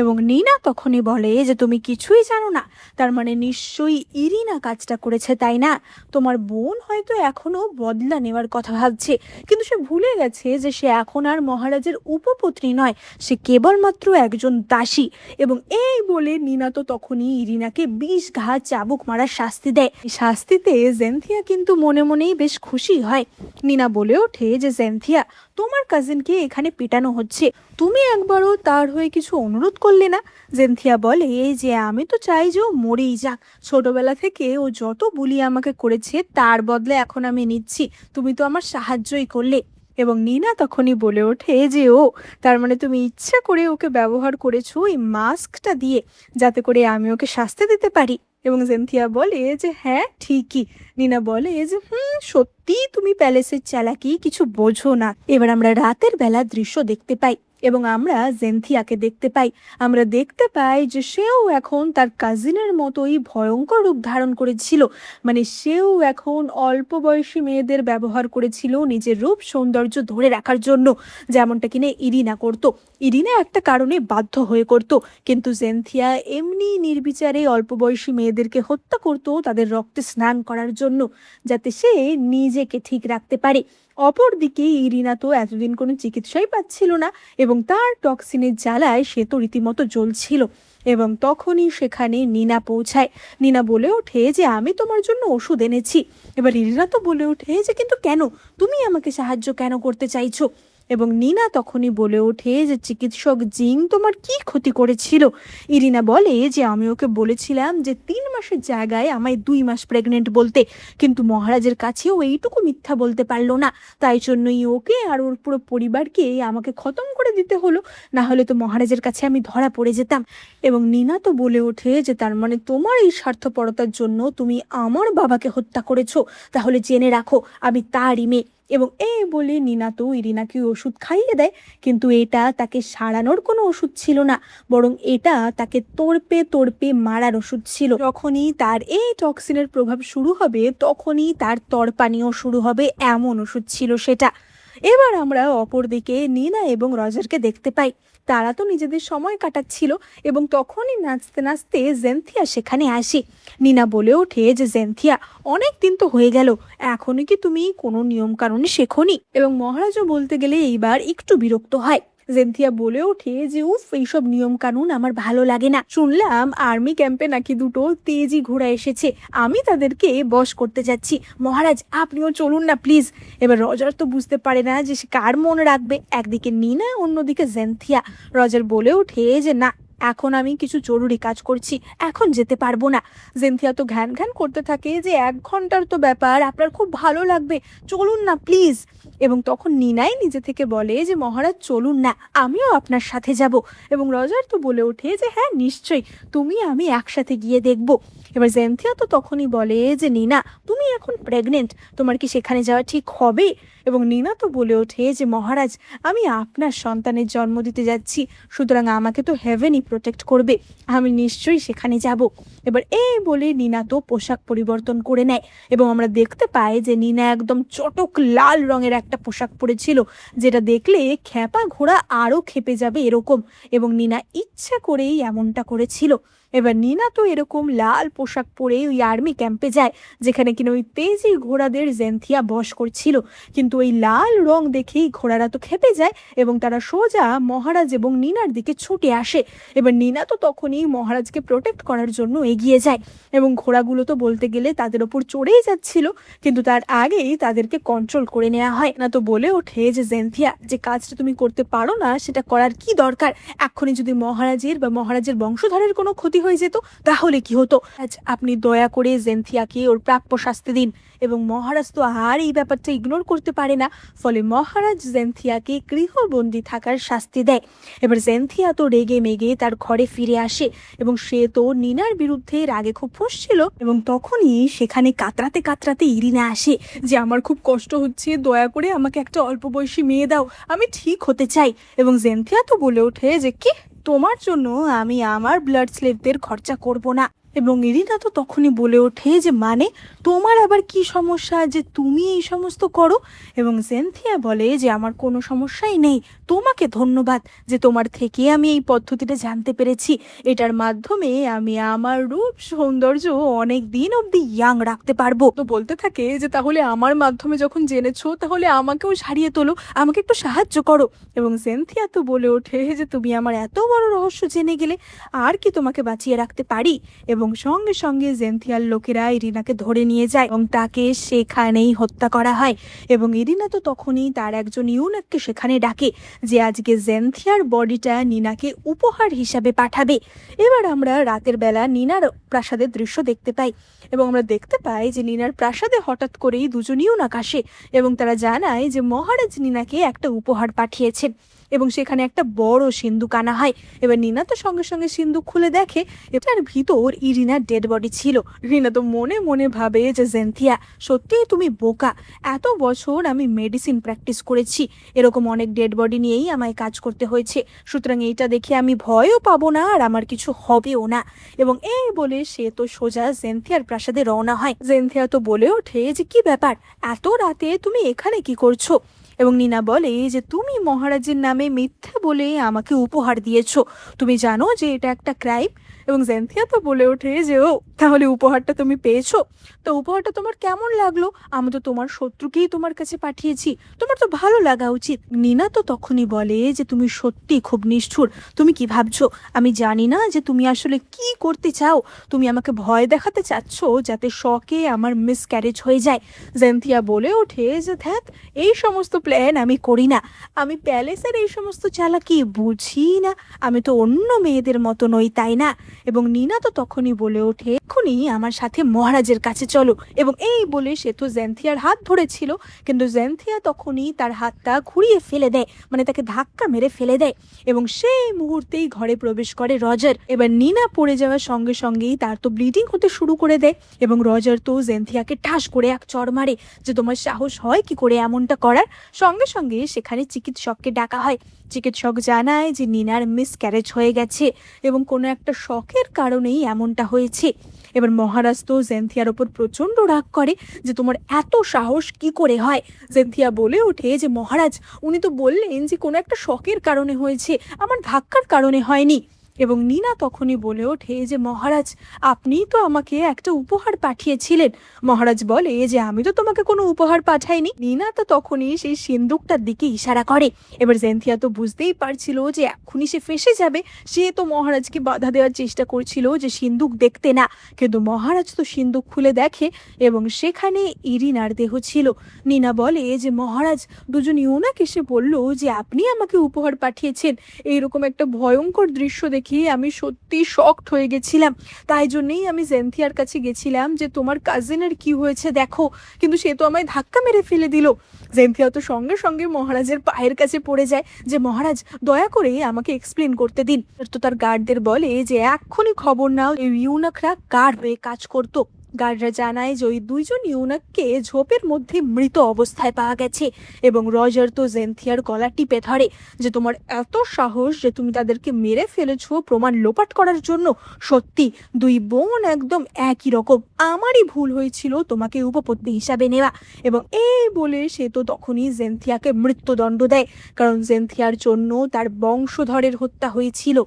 এবং নিনা তখনই বলে যে তুমি কিছুই জানো না, তার মানে নিশ্চয়ই ইরিনা কাজটা করেছে, তাই না? তোমার বোন হয়তো এখনো বদলা নেওয়ার কথা ভাবছে, কিন্তু সে ভুলে গেছে যে সে এখন আর মহারাজের উপপত্নী নয়, সে কেবলমাত্র একজন দাসী। এবং এই বলে নিনা তো তখনই ইরিনাকে 20 ঘা চাবুক মারার শাস্তি দেয়। শাস্তিতে জেনথিয়া কিন্তু মনে মনেই বেশ খুশি হয়। নিনা বলে ওঠে যে জেনথিয়া, তোমার কাজিনকে এখানে পেটানো হচ্ছে, তুমি একবারও তার হয়ে কিছু অনুরোধ করলে না? জেনথিয়া বলে যে আমি তো চাই যে ও মরেই যাক, ছোটবেলা থেকে ও যত বুলি আমাকে করেছে তার বদলে এখন আমি নিচ্ছি, তুমি তো আমার সাহায্যই করলে। এবং নিনা তখনই বলে ওঠে যে ও, তার মানে তুমি ইচ্ছা করে ওকে ব্যবহার করেছো এই মাস্কটা দিয়ে, যাতে করে আমি ওকে শাস্তি দিতে পারি। এবং জেনথিয়া বলে যে হ্যাঁ ঠিকই। নিনা বলে যে সত্যি তুমি প্যালেসের চালাকি কিছু বোঝো না। এবার আমরা রাতের বেলা দৃশ্য দেখতে পাই এবং আমরা জেনথিয়াকে দেখতে পাই। আমরা দেখতে পাই যে সেও এখন তার কাজিনের মতোই ভয়ঙ্কর রূপ ধারণ করেছিল। মানে সেও এখন অল্প বয়সী মেয়েদের ব্যবহার করেছিল নিজের রূপ সৌন্দর্য ধরে রাখার জন্য, যেমনটা কিনা ইরিনা করতো। ইরিনা একটা কারণে বাধ্য হয়ে করতো, কিন্তু জেনথিয়া এমনি নির্বিচারে অল্প বয়সী মেয়েদেরকে হত্যা করতো তাদের রক্তে স্নান করার জন্য, যাতে সে নিজেকে ঠিক রাখতে পারে। অপরদিকে ইরিনা তো এতদিন কোনো চিকিৎসাই পাচ্ছিল না এবং তার টক্সিনের জ্বালায় সে তো রীতিমতো জ্বলছিল। এবং তখনই সেখানে নিনা পৌঁছায়। নিনা বলে ওঠে যে আমি তোমার জন্য ওষুধ এনেছি। এবার ইরিনা তো বলে ওঠে যে কিন্তু কেন, তুমি আমাকে সাহায্য কেন করতে চাইছো? এবং নিনা তখনই বলে ওঠে যে চিকিৎসক জিং তোমার কি ক্ষতি করেছিল? ইরিনা বলে যে আমি ওকে বলেছিলাম যে 3 মাসের জায়গায় আমায় 2 মাস প্রেগনেন্ট বলতে, কিন্তু মহারাজের কাছেও এইটুকু মিথ্যা বলতে পারলো না, তাই জন্যই ওকে আর ওর পুরো পরিবারকে আমাকে খতম করে দিতে হলো, না হলে তো মহারাজের কাছে আমি ধরা পড়ে যেতাম। এবং নিনা তো বলে ওঠে যে তার মানে তোমার এই স্বার্থপরতার জন্য তুমি আমার বাবাকে হত্যা করেছো, তাহলে জেনে রাখো আমি তারই মেয়ে। এবং এই বলে নিনা তো ইরিনাকে ওষুধ খাইয়ে দেয়, কিন্তু এটা তাকে সারানোর কোনো ওষুধ ছিল না, বরং এটা তাকে তোড়পে তোড়পে মারার ওষুধ ছিল। যখনই তার এই টক্সিনের প্রভাব শুরু হবে তখনই তার তরপানিও শুরু হবে, এমন ওষুধ ছিল সেটা। এবার আমরা অপরদিকে নিনা এবং রজারকে দেখতে পাই। তারা তো নিজেদের সময় কাটাচ্ছিল এবং তখনই নাচতে নাচতে জেনথিয়া সেখানে আসে। নিনা বলে ওঠে যে জেনথিয়া, অনেক দিন তো হয়ে গেল, এখনো কি তুমি কোনো নিয়ম কানুন শেখোনি? এবং মহারাজও বলতে গেলে এইবার একটু বিরক্ত হয়। জেনথিয়া বলে ওঠে যে উফ, এইসব নিয়ম কানুন আমার ভালো লাগে না। শুনলাম আর্মি ক্যাম্পে নাকি 2টো তেজি ঘোড়া এসেছে, আমি তাদেরকে বশ করতে যাচ্ছি, মহারাজ আপনিও চলুন না প্লিজ। এবার রজার তো বুঝতে পারে না যে সে কার মনে রাখবে, একদিকে নিনা অন্যদিকে জেনথিয়া। রজার বলে ওঠে যে না, এখন আমি কিছু জরুরি কাজ করছি, এখন যেতে পারবো না। জেনথিয়া তো ঘ্যান ঘ্যান করতে থাকে যে 1 ঘন্টার তো ব্যাপার, আপনার খুব ভালো লাগবে, চলুন না প্লিজ। এবং তখন নিনাই নিজে থেকে বলে যে মহারাজ চলুন না, আমিও আপনার সাথে যাব। এবং রজার তো বলে ওঠে যে হ্যাঁ নিশ্চয়ই, তুমি আমি একসাথে গিয়ে দেখব। এবার জেনথিয়া তো তখনই বলে যে নিনা, তুমি এখন প্রেগনেন্ট, তোমার কি সেখানে যাওয়া ঠিক হবে? এবং নিনা তো বলে ওঠে যে মহারাজ, আমি আপনার সন্তানের জন্ম দিতে যাচ্ছি, সুতরাং আমাকে তো হেভেনই প্রোটেক্ট করবে, আমি নিশ্চয়ই সেখানে যাব। এবার এই বলে নিনা তো পোশাক পরিবর্তন করে নেয় এবং আমরা দেখতে পাই যে নিনা একদম চটক লাল রঙের একটা পোশাক পরেছিল, যেটা দেখলে খ্যাপা ঘোড়া আরও খেপে যাবে এরকম। এবং নিনা ইচ্ছা করেই এমনটা করেছিল। এবার নিনা তো এরকম লাল পোশাক পরে ওই আর্মি ক্যাম্পে যায়, যেখানে কিনা ওই তেজি ঘোড়াদের জেনথিয়া বশ করছিল। কিন্তু ওই লাল রং দেখেই ঘোড়ারা তো খেপে যায় এবং তারা সোজা মহারাজ এবং নিনার দিকে ছুটে আসে। এবার নিনা তো তখনই মহারাজকে প্রোটেক্ট করার জন্য এগিয়ে যায় এবং ঘোড়াগুলো তো বলতে গেলে তাদের ওপর চড়েই যাচ্ছিল, কিন্তু তার আগেই তাদেরকে কন্ট্রোল করে নেওয়া হয়। না তো বলে ওঠে যে জেনথিয়া, যে কাজটা তুমি করতে পারো না সেটা করার কি দরকার? এক্ষুনি যদি মহারাজের বা মহারাজের বংশধরের কোনো ক্ষতি হয়ে যেত তাহলে কি হতো? আজ আপনি দয়া করে জেনথিয়াকে ওর প্রাপ্য শাস্তি দিন। এবং মহারাজ তো আর এই ব্যাপারটা ইগনোর করতে পারে না, ফলে মহারাজ জেনথিয়াকে গৃহবন্দী থাকার শাস্তি দেয়। এবার জেনথিয়া তো রেগে মেগে তার ঘরে ফিরে আসে এবং সে তো নিনার বিরুদ্ধে রাগে খুব ফুঁসছিল। এবং তখনই সেখানে কাতরাতে কাতরাতে ইরিনা আসে যে আমার খুব কষ্ট হচ্ছে, দয়া করে আমাকে একটা অল্প বয়সী মেয়ে দাও, আমি ঠিক হতে চাই। এবং জেনথিয়া তো বলে ওঠে যে কি, তোমার জন্য আমি আমার ব্লাড স্লেভদের খরচা করব না। এবং ইরিনা তো তখনই বলে ওঠে যে মানে তোমার আবার কি সমস্যা যে তুমি এই সমস্ত করো? এবং জেনথিয়া বলে যে আমার কোনো সমস্যাই নেই, তোমাকে ধন্যবাদ যে তোমার থেকে আমি এই পদ্ধতিটা জানতে পেরেছি। এটার মাধ্যমে আমি আমার রূপ সৌন্দর্য অনেক দিন অবধি ইয়াং রাখতে পারবো। তো বলতে থাকে যে তাহলে আমার মাধ্যমে যখন জেনেছো তাহলে আমাকেও সারিয়ে তোলো, আমাকে একটু সাহায্য করো। এবং জেনথিয়া তো বলে ওঠে যে তুমি আমার এত বড় রহস্য জেনে গেলে, আর কি তোমাকে বাঁচিয়ে রাখতে পারি? এবং সঙ্গে সঙ্গে জেনথিয়ার লোকেরা ইরিনাকে ধরে নিয়ে যায় এবং তাকে সেখানেই হত্যা করা হয়। এবং ইরিনা তো তখনই তার একজন ইউনাককে সেখানে ডাকে যে আজকে জেনথিয়ার বডিটা নিনাকে উপহার হিসাবে পাঠাবে। এবার আমরা রাতের বেলা নিনার প্রাসাদের দৃশ্য দেখতে পাই এবং আমরা দেখতে পাই যে নিনার প্রাসাদে হঠাৎ করেই দুজন ইউনাক আসে এবং তারা জানায় যে মহারাজ নিনাকে একটা উপহার পাঠিয়েছেন এবং সেখানে একটা বড় সিন্দুক আনা হয়। এবার নিনা তো সঙ্গে সঙ্গে সিন্দুক খুলে দেখে এটার ভিতর ইরিনার ডেড বডি ছিল। রিনা তো মনে মনে ভাবে যে জেনথিয়া সত্যিই তুমি বোকা, এত বছর আমি মেডিসিন প্র্যাকটিস করেছি, এরকম অনেক ডেড বডি নিয়েই আমায় কাজ করতে হয়েছে, সুতরাং এইটা দেখে আমি ভয়ও পাবো না আর আমার কিছু হবেও না। এবং এই বলে সে তো সোজা জেনথিয়ার প্রাসাদে রওনা হয়। জেনথিয়া তো বলে ওঠে যে কি ব্যাপার, এত রাতে তুমি এখানে কি করছো? এবং নিনা বলে যে তুমি মহারাজের নামে মিথ্যা বলে আমাকে উপহার দিয়েছো, তুমি জানো যে এটা একটা ক্রাইম। এবং জেনথিয়া তো বলে ওঠে যে ও তাহলে উপহারটা তুমি পেয়েছো, তো উপহারটা তোমার কেমন লাগলো? আমি তো তোমার শত্রুকেই তোমার কাছে পাঠিয়েছি, তোমার তো ভালো লাগা উচিত। নিনা তো তখনই বলে যে তুমি সত্যি খুব নিষ্ঠুর, তুমি কি ভাবছো আমি জানি না যে তুমি আসলে কি করতে চাও? তুমি আমাকে ভয় দেখাতে চাচ্ছ যাতে শখে আমার মিসক্যারেজ হয়ে যায়। জেনথিয়া বলে ওঠে যে ধ্যাত, এই সমস্ত প্ল্যান আমি করি না, আমি প্যালেসের এই সমস্ত চালাকি বুঝি না, আমি তো অন্য মেয়েদের মতো নই, তাই না? এবং নিনা তো তখনই বলে ওঠে এক্ষুনি আমার সাথে মহারাজের কাছে চলো। এবং এই বলে সে তো জেনথিয়ার হাত ধরেছিল, কিন্তু জেনথিয়া তখনই তার হাতটা ঘুরিয়ে ফেলে দেয়, মানে তাকে ধাক্কা মেরে ফেলে দেয় এবং সেই মুহূর্তেই ঘরে প্রবেশ করে রজার। এবার নিনা পড়ে যাওয়ার সঙ্গে সঙ্গেই তার তো ব্লিডিং হতে শুরু করে দেয় এবং রজার তো জেনথিয়াকে ঠাস করে এক চড় মারে যে তোমার সাহস হয় কি করে এমনটা করার। সঙ্গে সঙ্গে সেখানে চিকিৎসককে ডাকা হয়। চিকিৎসক জানায় যে নিনার মিসক্যারেজ হয়ে গেছে এবং কোনো একটা শখের কারণেই এমনটা হয়েছে। এবার মহারাজ তো জেনথিয়ার ওপর প্রচণ্ড রাগ করে যে তোমার এত সাহস কি করে হয়? জেনথিয়া বলে ওঠে যে মহারাজ উনি তো বললেন যে কোনো একটা শখের কারণে হয়েছে, আমার ধাক্কার কারণে হয়নি। এবং নিনা তখনই বলে ওঠে যে মহারাজ আপনি তো আমাকে একটা উপহার পাঠিয়েছিলেন। মহারাজ বলে যে আমি তো তোমাকে কোনো উপহার পাঠাইনি। নিনা তো তখনই সেই সিন্দুকটার দিকে ইশারা করে। এবার জেনথিয়া তো বুঝতেই পারছিল যে এক্ষুনি সে ফেঁসে যাবে, সে তো মহারাজকে বাধা দেওয়ার চেষ্টা করছিল যে সিন্দুক দেখতে না, কিন্তু মহারাজ তো সিন্দুক খুলে দেখে এবং সেখানে ইরিনার দেহ ছিল। নিনা বলে যে মহারাজ দুজন ইউনাক এসে বলল যে আপনি আমাকে উপহার পাঠিয়েছেন, এইরকম একটা ভয়ঙ্কর দৃশ্য দেখে আমি সত্যি শকড হয়ে গেছিলাম, তাই জন্যই আমি জেনথিয়ার কাছে গেছিলাম যে তোমার কাজিনের কি হয়েছে দেখো, কিন্তু সে তো আমায় ধাক্কা মেরে ফেলে দিল। জেনথিয়া তো সঙ্গে সঙ্গে মহারাজের পায়ের কাছে পড়ে যায় যে মহারাজ দয়া করে আমাকে এক্সপ্লেন করতে দিন। তো তার গার্ডদের বলে যে এক্ষুনি খবর নাও এই ইউনাকরা কার হয়ে কাজ করতো। গার্ডরা জানায় যে ওই দুইজন ইউনাককে ঝোপের মধ্যে মৃত অবস্থায় পাওয়া গেছে এবং রজার তো জেনথিয়ার গলা টিপে ধরে যে তোমার এত সাহস যে তুমি তাদেরকে মেরে ফেলেছো প্রমাণ লোপাট করার জন্য। সত্যি দুই বোন একদম একই রকম, আমারই ভুল হয়েছিল তোমাকে উপপত্নী হিসাবে নেওয়া। এবং এই বলে সে তো তখনই জেনথিয়াকে মৃত্যুদণ্ড দেয়, কারণ জেনথিয়ার জন্য তার বংশধরের হত্যা হয়েছিল।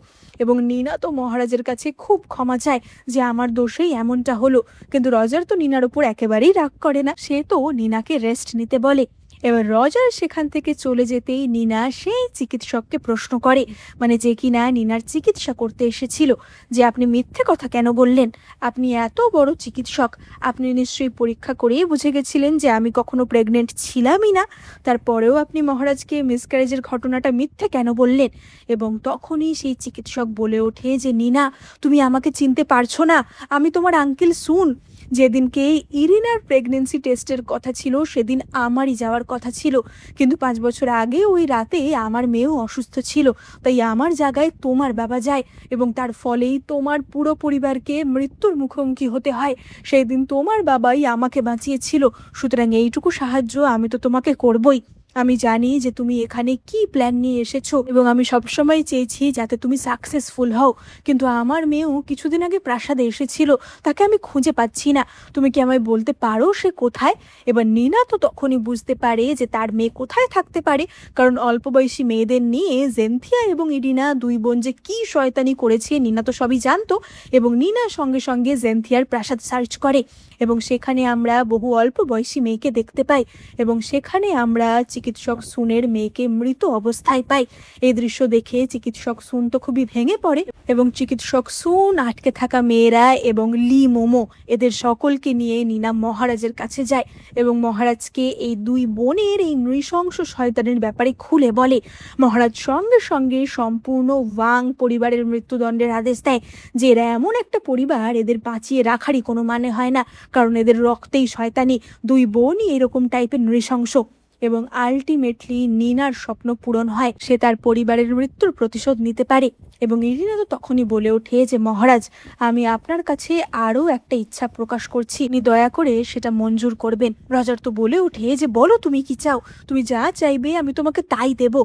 এবং নিনা তো মহারাজের কাছে খুব ক্ষমা চায় যে আমার দোষেই এমনটা হলো, কিন্তু রজার তো নিনার উপর একেবারেই রাগ করে না, সে তো নিনাকে রেস্ট নিতে বলে। এবার রজার সেখান থেকে চলে যেতেই নিনা সেই চিকিৎসককে প্রশ্ন করে, মানে যে কিনা নিনার চিকিৎসা করতে এসেছিল, যে আপনি মিথ্যে কথা কেন বললেন? আপনি এত বড় চিকিৎসক, আপনি নিশ্চয়ই পরীক্ষা করেই বুঝে গেছিলেন যে আমি কখনো প্রেগনেন্ট ছিলামই না, তারপরেও আপনি মহারাজকে মিসক্যারেজের ঘটনাটা মিথ্যে কেন বললেন? এবং তখনই সেই চিকিৎসক বলে ওঠে যে নিনা, তুমি আমাকে চিনতে পারছো না, আমি তোমার আঙ্কেল সুন। যেদিনকে ইরিনার প্রেগনেন্সি টেস্টের কথা ছিল সেদিন আমারই যাওয়ার কথা ছিল, কিন্তু 5 বছর আগে ওই রাতে আমার মেয়েও অসুস্থ ছিল, তাই আমার জায়গায় তোমার বাবা যায় এবং তার ফলেই তোমার পুরো পরিবারকে মৃত্যুর মুখোমুখি হতে হয়। সেই দিন তোমার বাবাই আমাকে বাঁচিয়েছিল, সুতরাং এইটুকু সাহায্য আমি তো তোমাকে করবই। আমি জানি যে তুমি এখানে কি প্ল্যান নিয়ে এসেছো এবং আমি সবসময় চেয়েছি যাতে তুমি সাকসেসফুল হও, কিন্তু আমার মেয়েও কিছুদিন আগে প্রাসাদে এসেছিল, তাকে আমি খুঁজে পাচ্ছি না, তুমি কি আমায় বলতে পারো সে কোথায়? এবার নিনা তো তখনই বুঝতে পারে যে তার মেয়ে কোথায় থাকতে পারে, কারণ অল্প বয়সী মেয়েদের নিয়ে জেনথিয়া এবং ইরিনা দুই বোন যে কি শয়তানি করেছে নিনা তো সবই জানতো। এবং নিনা সঙ্গে সঙ্গে জেনথিয়ার প্রাসাদ সার্চ করে এবং সেখানে আমরা বহু অল্প বয়সী মেয়েকে দেখতে পাই এবং সেখানে আমরা চিকিৎসক সুনের মেয়েকে মৃত অবস্থায় পাই। এই দৃশ্য দেখে চিকিৎসক সুন তো খুবই ভেঙে পড়ে এবং চিকিৎসক সুন, আটকে থাকা মেয়েরা এবং লি মোমো এদের সকলকে নিয়ে নিনা মহারাজের কাছে যায় এবং মহারাজকে এই দুই বোনের এই নৃশংস শয়তানের ব্যাপারে খুলে বলে। মহারাজ সঙ্গে সঙ্গে সম্পূর্ণ ওয়াং পরিবারের মৃত্যুদণ্ডের আদেশ দেয়, যে এরা এমন একটা পরিবার, এদের বাঁচিয়ে রাখারই কোনো মানে হয় না, কারণ এদের রক্তেই শয়তানি, দুই বোনই এরকম টাইপের নৃশংস। এবং আলটিমেটলি নিনার স্বপ্ন পূরণ হয়, সে তার পরিবারের মৃত্যুর প্রতিশোধ নিতে পারে। এবং ইরিনা তো তখনই বলে ওঠে যে মহারাজ, আমি আপনার কাছে আরও একটা ইচ্ছা প্রকাশ করছি, আপনি দয়া করে সেটা মঞ্জুর করবেন। রজার তো বলে ওঠে যে বলো তুমি কি চাও, তুমি যা চাইবে আমি তোমাকে তাই দেব।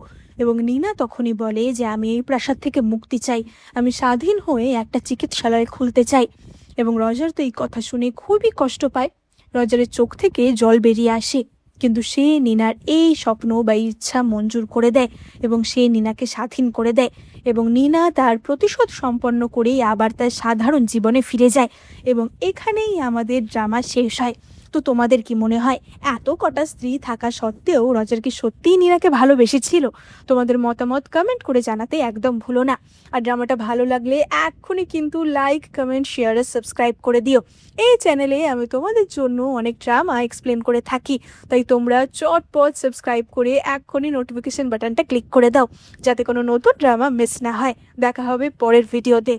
এবং নিনা তখনই বলে যে আমি এই প্রাসাদ থেকে মুক্তি চাই, আমি স্বাধীন হয়ে একটা চিকিৎসালয় খুলতে চাই। এবং রজার তো এই কথা শুনে খুবই কষ্ট পায়, রজারের চোখ থেকে জল বেরিয়ে আসে, কিন্তু সে নিনার এই স্বপ্ন বা ইচ্ছা মঞ্জুর করে দেয় এবং সে নিনাকে স্বাধীন করে দেয় এবং নিনা তার প্রতিশোধ সম্পন্ন করেই আবার তার সাধারণ জীবনে ফিরে যায়। এবং এখানেই আমাদের ড্রামা শেষ হয়। তো তোমাদের কি মনে হয়, এত কটা স্ত্রী থাকা সত্ত্বেও রজার কি সত্যিই নিনাকে ভালোবেসেছিল? তোমাদের মতামত কমেন্ট করে জানাতে একদম ভুলো না। আর ড্রামাটা ভালো লাগলে এক্ষুনি কিন্তু লাইক, কমেন্ট, শেয়ার আর সাবস্ক্রাইব করে দিও। এই চ্যানেলে আমি তোমাদের জন্য অনেক ড্রামা এক্সপ্লেন করে থাকি, তাই তোমরা চটপট সাবস্ক্রাইব করে এক্ষুনি নোটিফিকেশন বাটনটা ক্লিক করে দাও, যাতে কোনো নতুন ড্রামা মিস না হয়। দেখা হবে পরের ভিডিওতে।